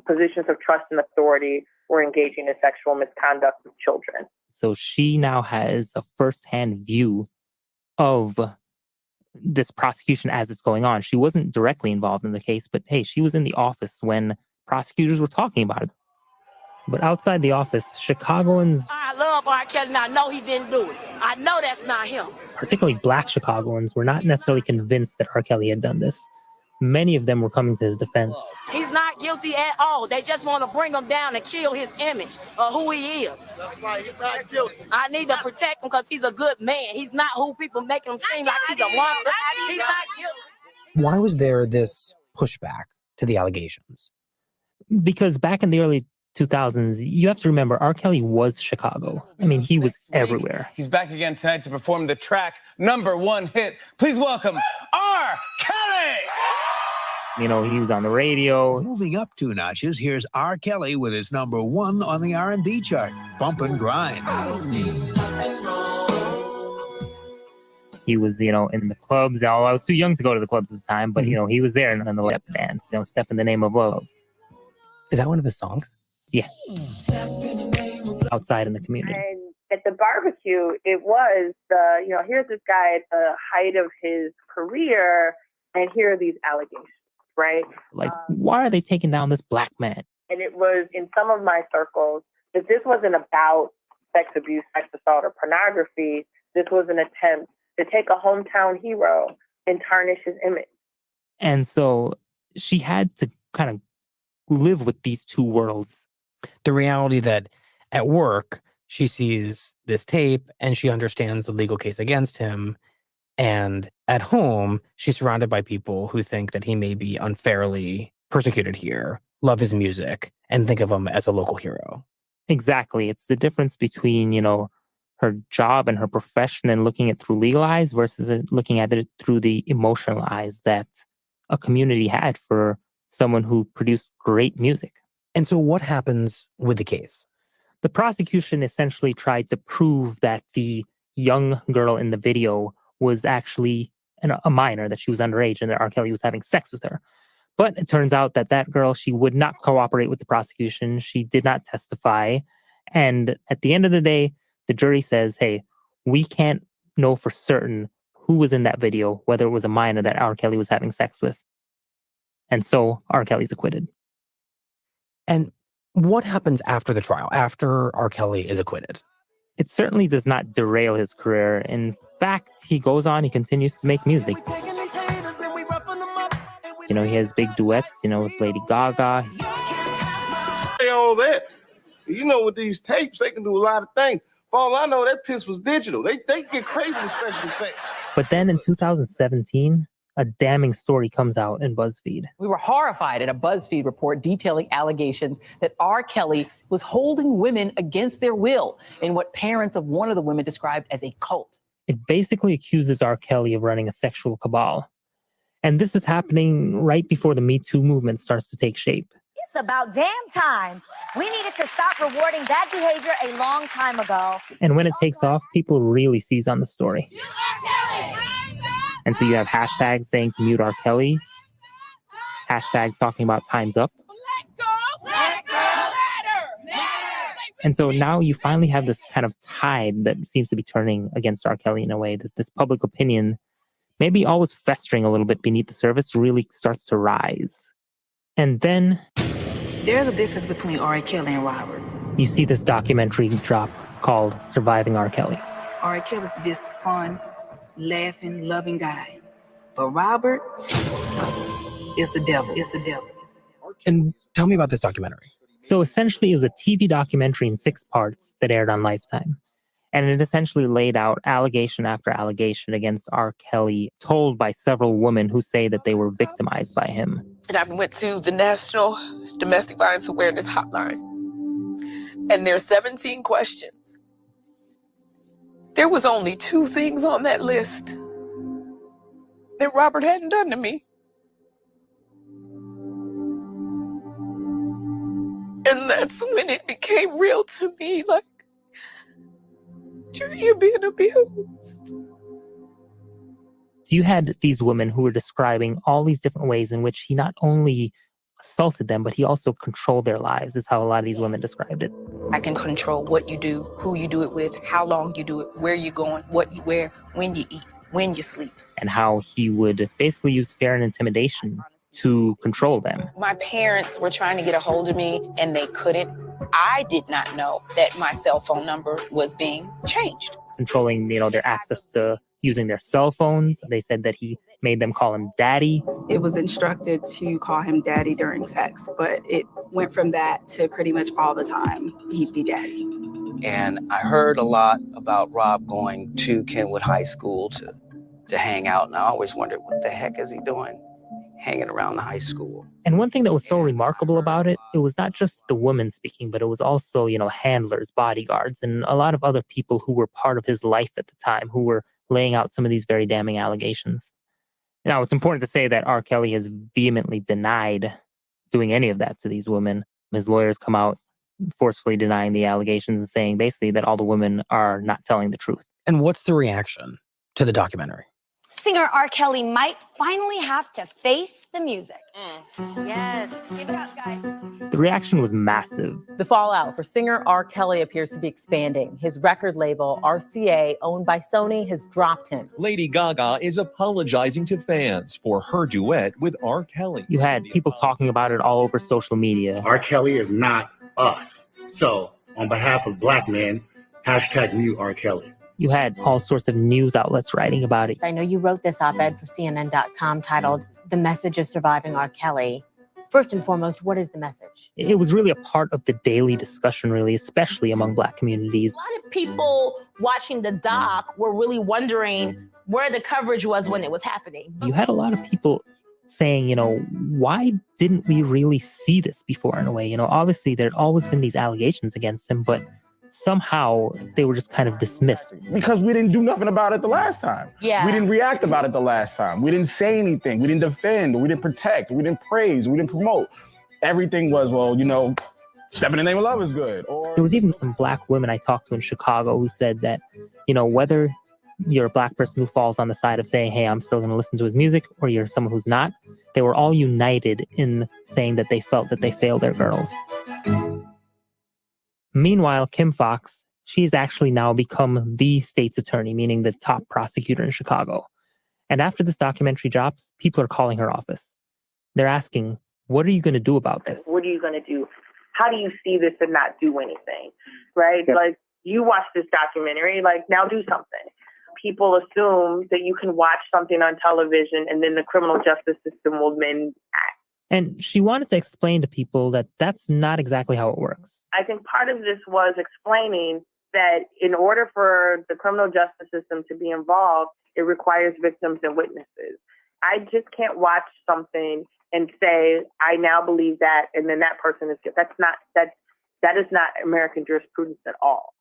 positions of trust and authority were engaging in sexual misconduct with children. So she now has a firsthand view of this prosecution as it's going on. She wasn't directly involved in the case, but hey, she was in the office when prosecutors were talking about it. But outside the office, Chicagoans... I love R. Kelly and I know he didn't do it. I know that's not him. Particularly Black Chicagoans were not necessarily convinced that R. Kelly had done this. Many of them were coming to his defense. He's not guilty at all. They just want to bring him down and kill his image of who he is. That's right. He's not guilty. I need to protect him because he's a good man. He's not who people make him seem like he's a monster. He's not guilty. Why was there this pushback to the allegations? Because back in the early 2000s, you have to remember, R. Kelly was Chicago. I mean, he was everywhere. He's back again tonight to perform the track #1 hit. Please welcome R. Kelly! He was on the radio. Moving up 2 notches, here's R. Kelly with his #1 on the R&B chart, Bump and Grind. He was, in the clubs. I was too young to go to the clubs at the time, but, he was there in the step dance, Step in the Name of Love. Is that one of his songs? Yeah. Outside in the community. And at the barbecue, it was here's this guy at the height of his career, and here are these allegations. Right? Like, why are they taking down this Black man? And it was in some of my circles that this wasn't about sex abuse, sex assault, or pornography. This was an attempt to take a hometown hero and tarnish his image. And so she had to kind of live with these two worlds. The reality that at work, she sees this tape and she understands the legal case against him. And at home, she's surrounded by people who think that he may be unfairly persecuted here, love his music, and think of him as a local hero. Exactly. It's the difference between, her job and her profession and looking at it through legal eyes versus looking at it through the emotional eyes that a community had for someone who produced great music. And so what happens with the case? The prosecution essentially tried to prove that the young girl in the video was actually a minor, that she was underage and that R. Kelly was having sex with her. But it turns out that that girl, she would not cooperate with the prosecution. She did not testify. And at the end of the day, the jury says, hey, we can't know for certain who was in that video, whether it was a minor that R. Kelly was having sex with. And so R. Kelly's acquitted. And what happens after the trial, after R. Kelly is acquitted? It certainly does not derail his career. In fact, he goes on, he continues to make music. You know, he has big duets, you know, with Lady Gaga. All that. You know, with these tapes, they can do a lot of things. For all I know, that piss was digital. They get crazy with special effects. But then in 2017, a damning story comes out in BuzzFeed. We were horrified at a BuzzFeed report detailing allegations that R. Kelly was holding women against their will in what parents of one of the women described as a cult. It basically accuses R. Kelly of running a sexual cabal. And this is happening right before the Me Too movement starts to take shape. It's about damn time. We needed to stop rewarding bad behavior a long time ago. And when it takes off, people really seize on the story. And so you have hashtags saying to mute R. Kelly, hashtags talking about time's up. And so now you finally have this kind of tide that seems to be turning against R. Kelly in a way. This public opinion, maybe always festering a little bit beneath the surface, really starts to rise. And then there's a difference between R. Kelly and Robert. You see this documentary drop called Surviving R. Kelly. R. Kelly's this fun, laughing, loving guy. But Robert is the devil, And tell me about this documentary. So essentially, it was a TV documentary in 6 parts that aired on Lifetime. And it essentially laid out allegation after allegation against R. Kelly, told by several women who say that they were victimized by him. And I went to the National Domestic Violence Awareness Hotline. And there's 17 questions. There was only 2 things on that list that Robert hadn't done to me. And that's when it became real to me, like, you're being abused. So you had these women who were describing all these different ways in which he not only assaulted them, but he also controlled their lives, is how a lot of these women described it. I can control what you do, who you do it with, how long you do it, where you're going, what you wear, when you eat, when you sleep. And how he would basically use fear and intimidation to control them. My parents were trying to get a hold of me and they couldn't. I did not know that my cell phone number was being changed. Controlling, their access to using their cell phones. They said that he made them call him daddy. It was instructed to call him daddy during sex, but it went from that to pretty much all the time he'd be daddy. And I heard a lot about Rob going to Kenwood High School to hang out. And I always wondered, what the heck is he doing hanging around the high school? And one thing that was so remarkable about it, it was not just the women speaking, but it was also, handlers, bodyguards, and a lot of other people who were part of his life at the time who were laying out some of these very damning allegations. Now, it's important to say that R. Kelly has vehemently denied doing any of that to these women. His lawyers come out forcefully denying the allegations and saying basically that all the women are not telling the truth. And what's the reaction to the documentary? Singer R. Kelly might finally have to face the music. Yes, give it up, guys. The reaction was massive. The fallout for singer R. Kelly appears to be expanding. His record label, RCA, owned by Sony, has dropped him. Lady Gaga is apologizing to fans for her duet with R. Kelly. You had people talking about it all over social media. R. Kelly is not us. So, on behalf of Black men, #mute R. Kelly. You had all sorts of news outlets writing about it. I know you wrote this op-ed for CNN.com titled The Message of Surviving R. Kelly. First and foremost, what is the message? It was really a part of the daily discussion, really, especially among Black communities. A lot of people watching the doc were really wondering where the coverage was when it was happening. You had a lot of people saying, why didn't we really see this before in a way? Obviously there'd always been these allegations against him, but somehow they were just kind of dismissed. Because we didn't do nothing about it the last time. Yeah. We didn't react about it the last time. We didn't say anything. We didn't defend. We didn't protect. We didn't praise. We didn't promote. Everything was, well, you know, step in the name of love is good. Or There was even some Black women I talked to in Chicago who said that, you know, whether you're a Black person who falls on the side of saying, hey, I'm still going to listen to his music, or you're someone who's not, they were all united in saying that they felt that they failed their girls. Meanwhile, Kim Foxx, she's actually now become the state's attorney, meaning the top prosecutor in Chicago. And after this documentary drops, people are calling her office. They're asking, what are you going to do about this? What are you going to do? How do you see this and not do anything? Right? Like, you watch this documentary, like, now do something. People assume that you can watch something on television and then the criminal justice system will then act. And she wanted to explain to people that that's not exactly how it works. I think part of this was explaining that in order for the criminal justice system to be involved, it requires victims and witnesses. I just can't watch something and say, I now believe that, and then that person is good. That is not American jurisprudence at all.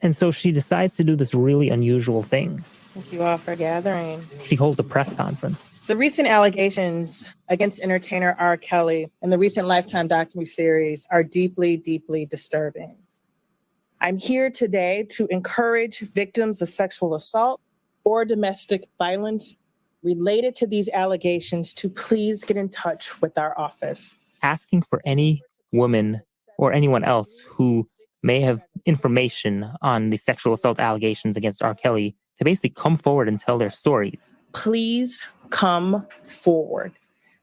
And so she decides to do this really unusual thing. Thank you all for gathering. She holds a press conference. The recent allegations against entertainer R. Kelly and the recent Lifetime documentary series are deeply, deeply disturbing. I'm here today to encourage victims of sexual assault or domestic violence related to these allegations to please get in touch with our office. Asking for any woman or anyone else who may have information on the sexual assault allegations against R. Kelly to basically come forward and tell their stories. Please come forward.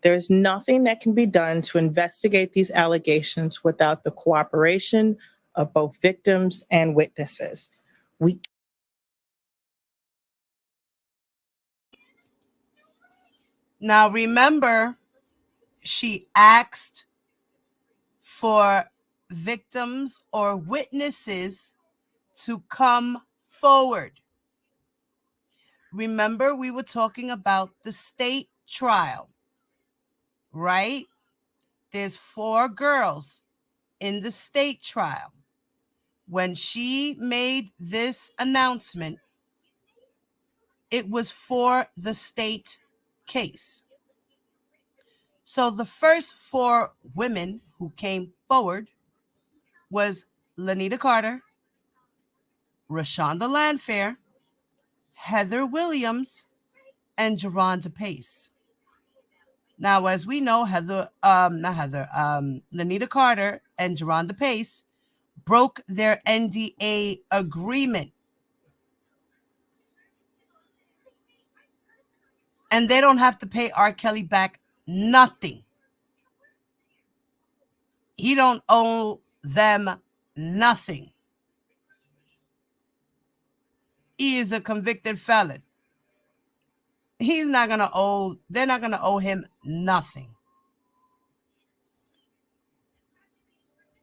There's nothing that can be done to investigate these allegations without the cooperation of both victims and witnesses. Now remember, she asked for victims or witnesses to come forward. Remember, we were talking about the state trial, right? There's 4 girls in the state trial. When she made this announcement, it was for the state case. So the first 4 women who came forward was Lanita Carter, Rashonda Landfair, Heather Williams, and Geronda Pace. Now, as we know, Lanita Carter and Geronda Pace broke their NDA agreement. And they don't have to pay R. Kelly back nothing. He don't owe them nothing. He is a convicted felon. They're not going to owe him nothing.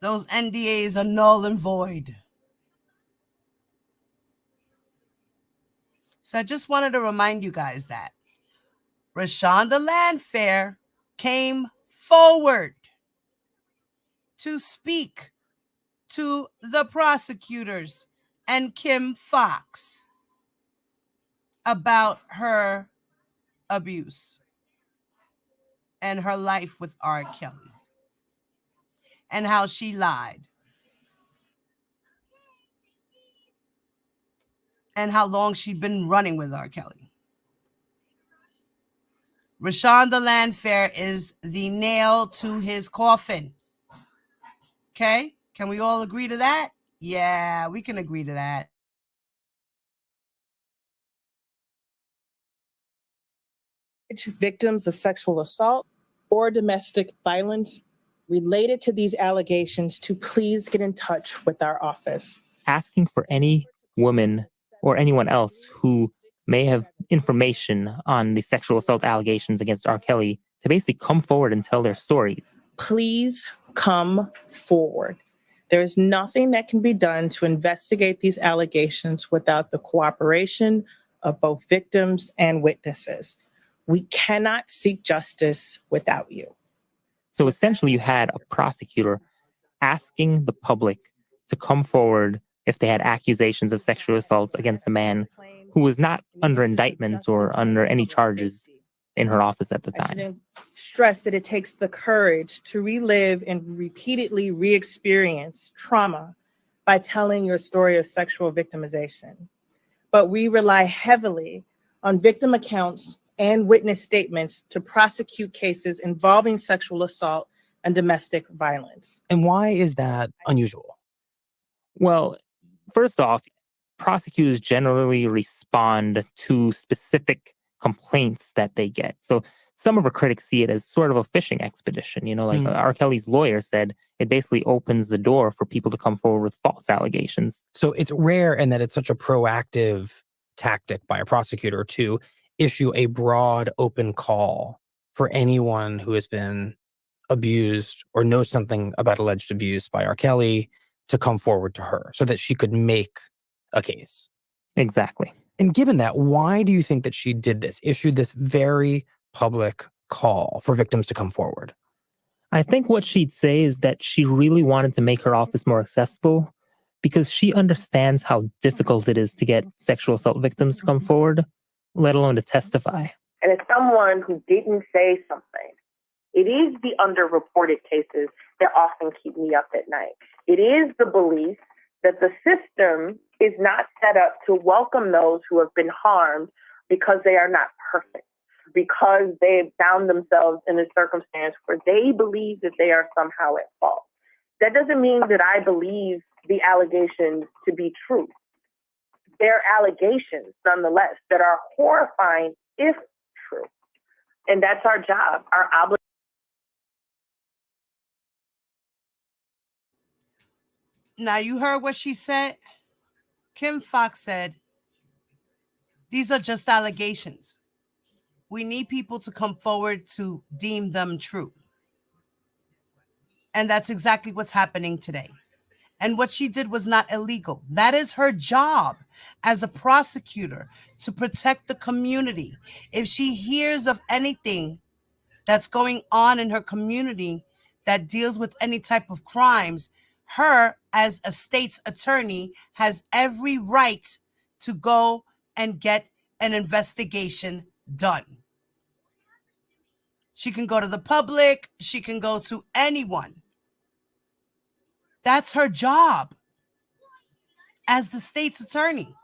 Those NDAs are null and void. So I just wanted to remind you guys that Rashonda Landfair came forward to speak to the prosecutors and Kim Foxx about her abuse and her life with R. Kelly and how she lied and how long she'd been running with R. Kelly. Rashonda Landfair is the nail to his coffin. Okay? Can we all agree to that? Yeah, we can agree to that. Victims of sexual assault or domestic violence related to these allegations to please get in touch with our office. Asking for any woman or anyone else who may have information on the sexual assault allegations against R. Kelly to basically come forward and tell their stories. Please come forward. There's nothing that can be done to investigate these allegations without the cooperation of both victims and witnesses. We cannot seek justice without you. So essentially, you had a prosecutor asking the public to come forward if they had accusations of sexual assault against a man who was not under indictment or under any charges in her office at the I time. shouldn't stress that it takes the courage to relive and repeatedly re-experience trauma by telling your story of sexual victimization. But we rely heavily on victim accounts and witness statements to prosecute cases involving sexual assault and domestic violence. And why is that unusual? Well, first off, prosecutors generally respond to specific complaints that they get. So some of our critics see it as sort of a fishing expedition. Like R. Kelly's lawyer said, it basically opens the door for people to come forward with false allegations. So it's rare in that it's such a proactive tactic by a prosecutor to issue a broad, open call for anyone who has been abused or knows something about alleged abuse by R. Kelly to come forward to her so that she could make a case. Exactly. And given that, why do you think that she did this, issued this very public call for victims to come forward? I think what she'd say is that she really wanted to make her office more accessible because she understands how difficult it is to get sexual assault victims to come forward, let alone to testify. And as someone who didn't say something, it is the underreported cases that often keep me up at night. It is the belief that the system is not set up to welcome those who have been harmed because they are not perfect, because they've found themselves in a circumstance where they believe that they are somehow at fault. That doesn't mean that I believe the allegations to be true. They're allegations, nonetheless, that are horrifying if true. And that's our job, our obligation. Now, you heard what she said? Kim Fox said, these are just allegations. We need people to come forward to deem them true. And that's exactly what's happening today. And what she did was not illegal. That is her job as a prosecutor, to protect the community. If she hears of anything that's going on in her community that deals with any type of crimes, her as a state's attorney has every right to go and get an investigation done. She can go to the public. She can go to anyone. That's her job as the state's attorney.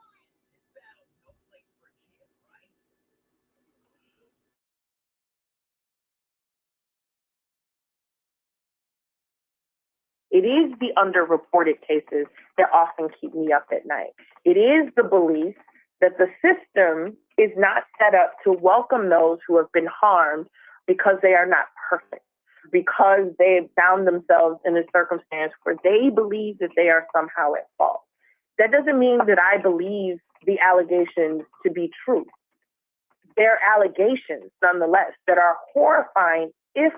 It is the underreported cases that often keep me up at night. It is the belief that the system is not set up to welcome those who have been harmed because they are not perfect, because they've found themselves in a circumstance where they believe that they are somehow at fault. That doesn't mean that I believe the allegations to be true. They're allegations, nonetheless, that are horrifying if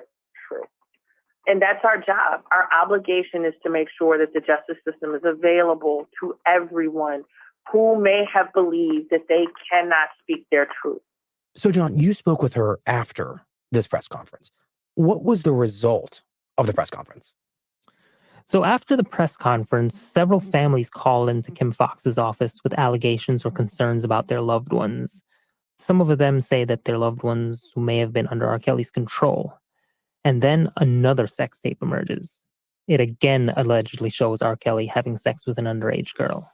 true. And that's our job. Our obligation is to make sure that the justice system is available to everyone who may have believed that they cannot speak their truth. So, John, you spoke with her after this press conference. What was the result of the press conference? So after the press conference, several families called into Kim Fox's office with allegations or concerns about their loved ones. Some of them say that their loved ones who may have been under R. Kelly's control. And then another sex tape emerges. It again allegedly shows R. Kelly having sex with an underage girl.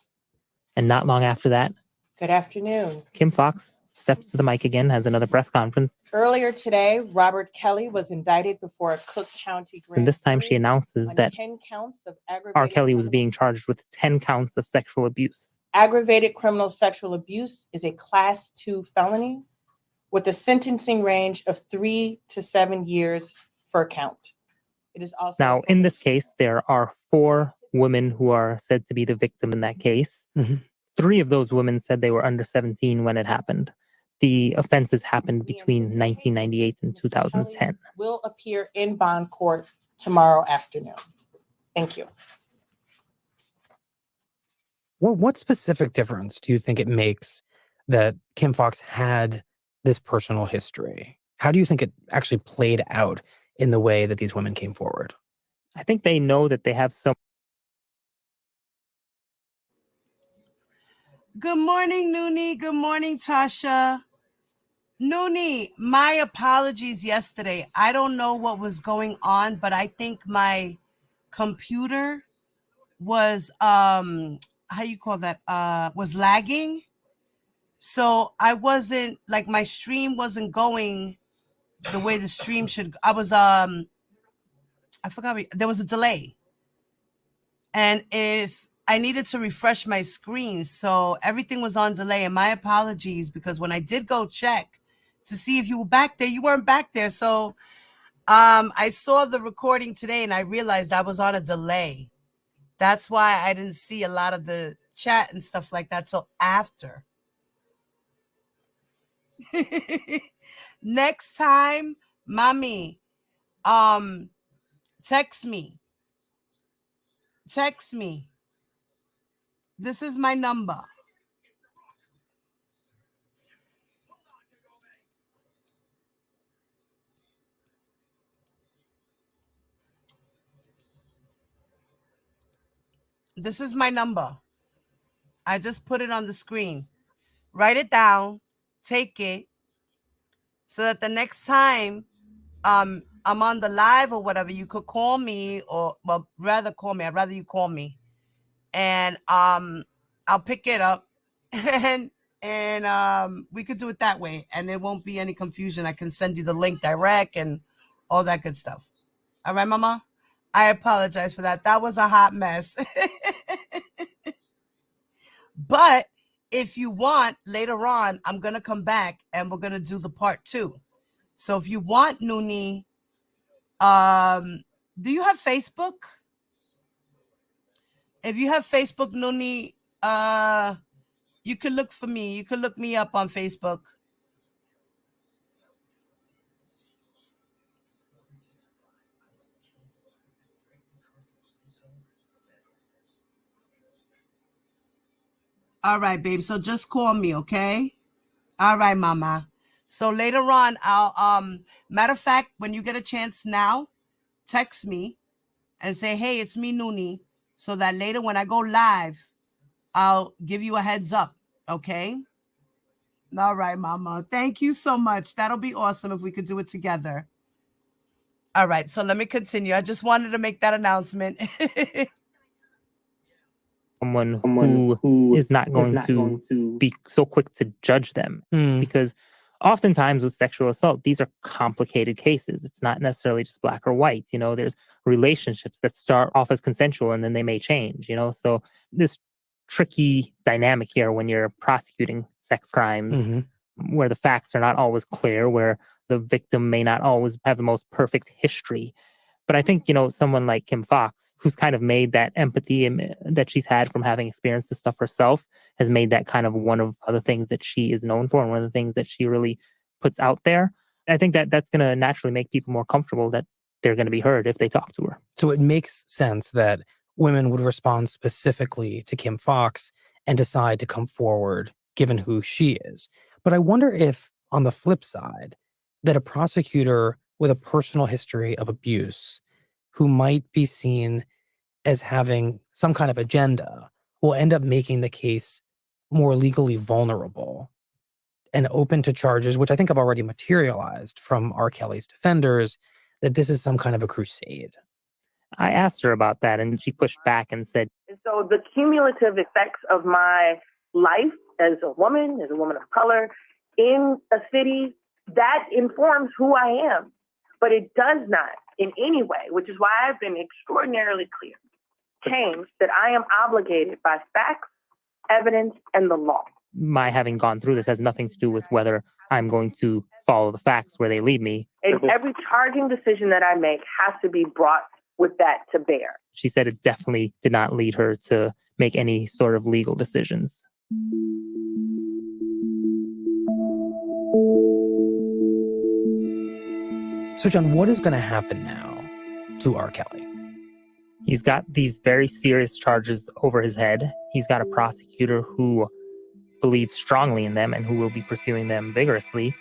And not long after that, Good afternoon. Kim Fox steps to the mic again, has another press conference. Earlier today, Robert Kelly was indicted before a Cook County grand And this time jury she announces on that 10 counts of R. Kelly was being charged with 10 counts of sexual abuse. aggravated criminal sexual abuse is a class 2 felony with a sentencing range of 3 to 7 years per count. It is also Now, in this case, there are 4 women who are said to be the victim in that case. 3 of those women said they were under 17 when it happened. The offenses happened between 1998 and 2010. will appear in bond court tomorrow afternoon. Thank you. Well, what specific difference do you think it makes that Kim Fox had this personal history? How do you think it actually played out in the way that these women came forward? I think they know that they have some. Good morning, Noonie. Good morning, Tasha. Noonie, my apologies yesterday. I don't know what was going on, but I think my computer was how you call that? Was lagging. So I wasn't like my stream wasn't going the way the stream should. I was I forgot there was a delay. And if I needed to refresh my screen, so everything was on delay. And my apologies, because when I did go check to see if you were back there, you weren't back there. So I saw the recording today and I realized I was on a delay. That's why I didn't see a lot of the chat and stuff like that. So after. Next time, mommy, text me. Text me. This is my number. This is my number. I just put it on the screen. Write it down, take it, so that the next time I'm on the live or whatever, you could call me, or well, rather call me. I'd rather you call me. And I'll pick it up and we could do it that way, and there won't be any confusion. I can send you the link direct and all that good stuff. All right, Mama? I apologize for that. That was a hot mess. But if you want, later on, I'm going to come back and we're going to do the part 2. So if you want, Noonie, do you have Facebook? If you have Facebook, Noonie, you can look for me. You can look me up on Facebook. All right, babe. So just call me, okay? All right, Mama. So later on, I'll matter of fact, when you get a chance now, text me and say, hey, it's me, Noonie, so that later when I go live, I'll give you a heads up, okay? All right, Mama. Thank you so much. That'll be awesome if we could do it together. All right, so let me continue. I just wanted to make that announcement. Someone who is not going to be so quick to judge them. Because oftentimes with sexual assault, these are complicated cases. It's not necessarily just black or white. You know, there's relationships that start off as consensual and then they may change, you know? So this tricky dynamic here when you're prosecuting sex crimes, where the facts are not always clear, where the victim may not always have the most perfect history. But I think, you know, someone like Kim Fox, who's kind of made that empathy that she's had from having experienced this stuff herself, has made that kind of one of the things that she is known for and one of the things that she really puts out there. I think that that's going to naturally make people more comfortable that they're going to be heard if they talk to her. So it makes sense that women would respond specifically to Kim Fox and decide to come forward given who she is. But I wonder if, on the flip side, that a prosecutor with a personal history of abuse who might be seen as having some kind of agenda will end up making the case more legally vulnerable and open to charges, which I think have already materialized from R. Kelly's defenders, that this is some kind of a crusade. I asked her about that and she pushed back and said, So the cumulative effects of my life as a woman of color in a city, that informs who I am. But it does not in any way, which is why I've been extraordinarily clear, change that I am obligated by facts, evidence, and the law. My having gone through this has nothing to do with whether I'm going to follow the facts where they lead me. And every charging decision that I make has to be brought with that to bear. She said it definitely did not lead her to make any sort of legal decisions. So, John, what is going to happen now to R. Kelly? He's got these very serious charges over his head. He's got a prosecutor who believes strongly in them and who will be pursuing them vigorously.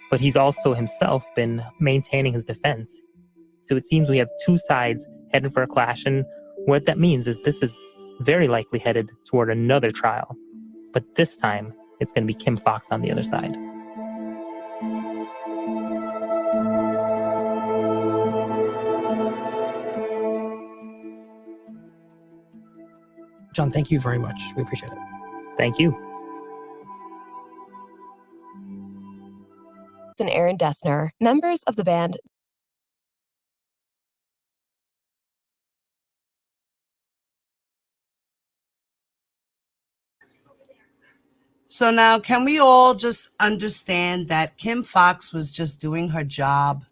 But he's also himself been maintaining his defense. So it seems we have two sides headed for a clash. And what that means is this is very likely headed toward another trial. But this time, it's going to be Kim Fox on the other side. John, thank you very much. We appreciate it. Thank you. And Aaron Dessner, members of the band. So now, can we all just understand that Kim Fox was just doing her job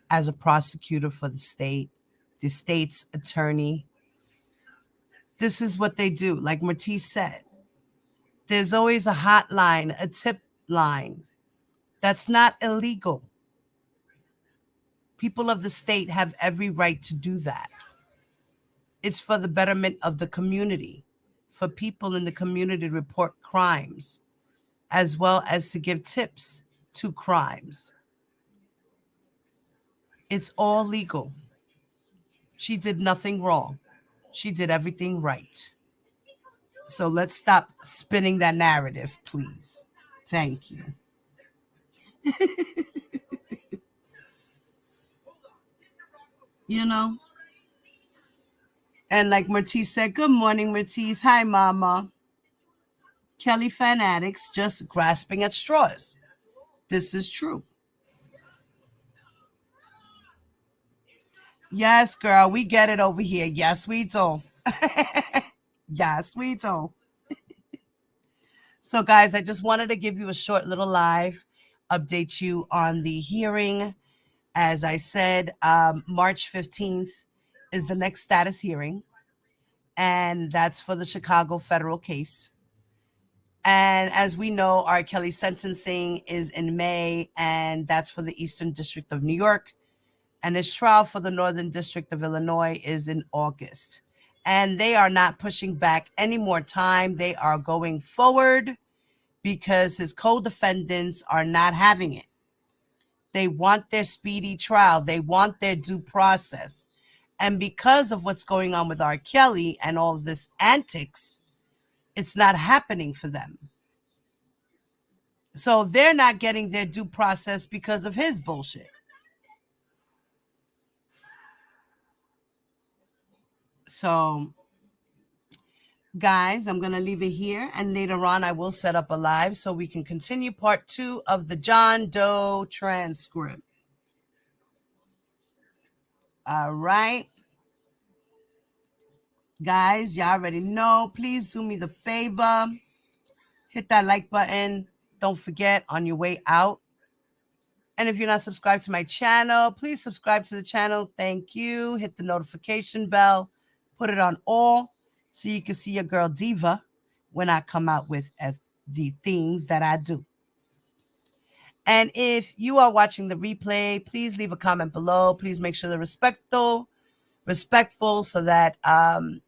as a prosecutor for the state's attorney? This is what they do. Like Matisse said, there's always a hotline, a tip line. That's not illegal. People of the state have every right to do that. It's for the betterment of the community, for people in the community to report crimes, as well as to give tips to crimes. It's all legal. She did nothing wrong. She did everything right. So let's stop spinning that narrative, please. Thank you. You know? And like Matisse said, good morning, Matisse. Hi, Mama. Kelly fanatics just grasping at straws. This is true. Yes, girl, we get it over here. Yes, we do. Yes, we do. So, guys, I just wanted to give you a short little live, update you on the hearing. As I said, March 15th is the next status hearing, and that's for the Chicago federal case. And as we know, R. Kelly's sentencing is in May, and that's for the Eastern District of New York. And his trial for the Northern District of Illinois is in August. And they are not pushing back any more time. They are going forward because his co-defendants are not having it. They want their speedy trial. They want their due process. And because of what's going on with R. Kelly and all of this antics, it's not happening for them. So they're not getting their due process because of his bullshit. So, guys, I'm going to leave it here. And later on, I will set up a live so we can continue part 2 of the John Doe transcript. All right. Guys, y'all already know. Please do me the favor. Hit that like button. Don't forget on your way out. And if you're not subscribed to my channel, please subscribe to the channel. Thank you. Hit the notification bell. Put it on all so you can see your girl Diva when I come out with the things that I do. And if you are watching the replay, please leave a comment below. Please make sure they're respectful so that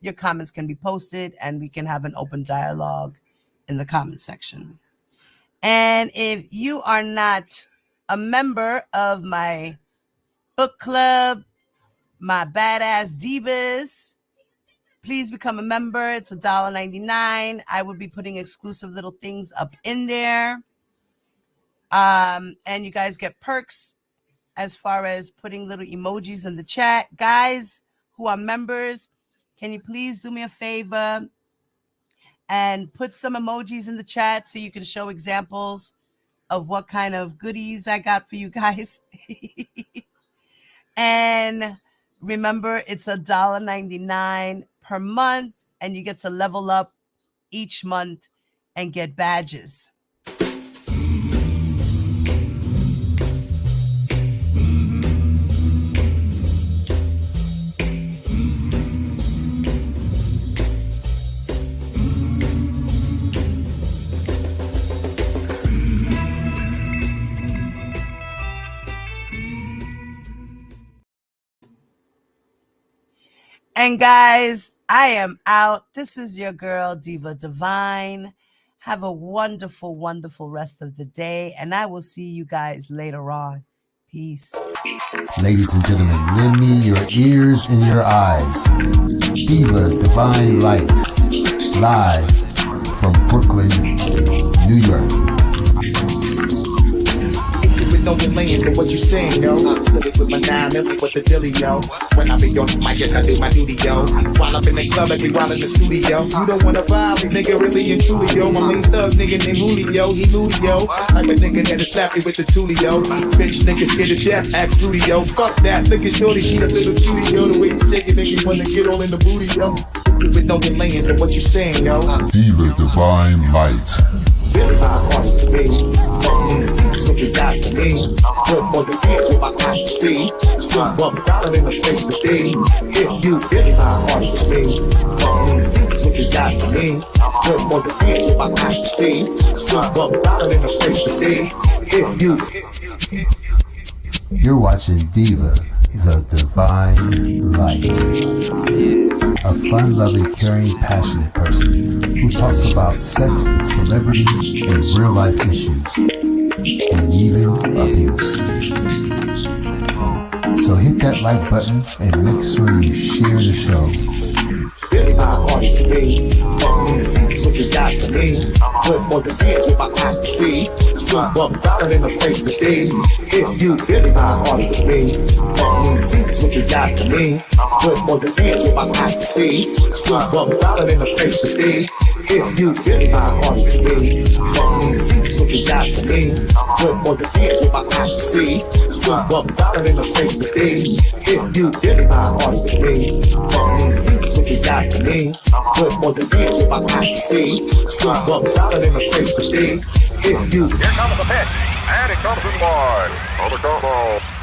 your comments can be posted and we can have an open dialogue in the comment section. And if you are not a member of my book club, my Badass Divas, please become a member. It's $1.99. I will be putting exclusive little things up in there. And you guys get perks as far as putting little emojis in the chat. Guys who are members, can you please do me a favor and put some emojis in the chat so you can show examples of what kind of goodies I got for you guys. And remember, it's $1.99 per month, and you get to level up each month and get badges. And guys, I am out. This is your girl, Diva Divine. Have a wonderful, wonderful rest of the day. And I will see you guys later on. Peace. Ladies and gentlemen, lend me your ears and your eyes. Diva Divine Light. Live from Brooklyn, New York. With no delaying for what you saying, yo. Silly with my 9 million with the dilly, yo. When I be on the mic, yes, I do my duty, yo. While up in the club, like we while in the studio. You don't wanna vibe, me, nigga, really and truly, yo. My main thug, nigga named Julio, he moody, yo. Like a nigga that'll slap me with the tulio. Bitch, nigga scared to death, act fruity, yo. Fuck that, look at shorty, she a little cutie, yo. The way you shake it, make me wanna get all in the booty, yo. With no delaying for what you saying, yo. Diva Divine Light. Really hard hearted to me. Fucking see what you got for me. Put more than kids with my eyes to see. Still $1 in the place to be. If you really hard hearted to me. Fucking see what you got for me. Put more than kids with my eyes to see. Still $1 in the place to be. If you. You're watching Diva, the Divine Light. A fun-loving, caring, passionate person who talks about sex, celebrity, and real-life issues, and even abuse. So hit that like button and make sure you share the show. Really hard hearted to me. Fucking see what you got for me. Put more than kids with my eyes to see. Still $1 in the place to be. If you really hard hearted to me. Fucking see what you got for me. Put more than kids with my eyes to see. Still $1 in the place to be. If you really hard hearted to me. Fucking see what you got for me. Put more than kids with my eyes to see. Still $1 in the place to be. If you really hard hearted to me. Fucking see what you got for me. Put more than kids with my eyes to see. Still $1 in the place to be. If you. Here comes the pitch, and it comes in wide. Oh, the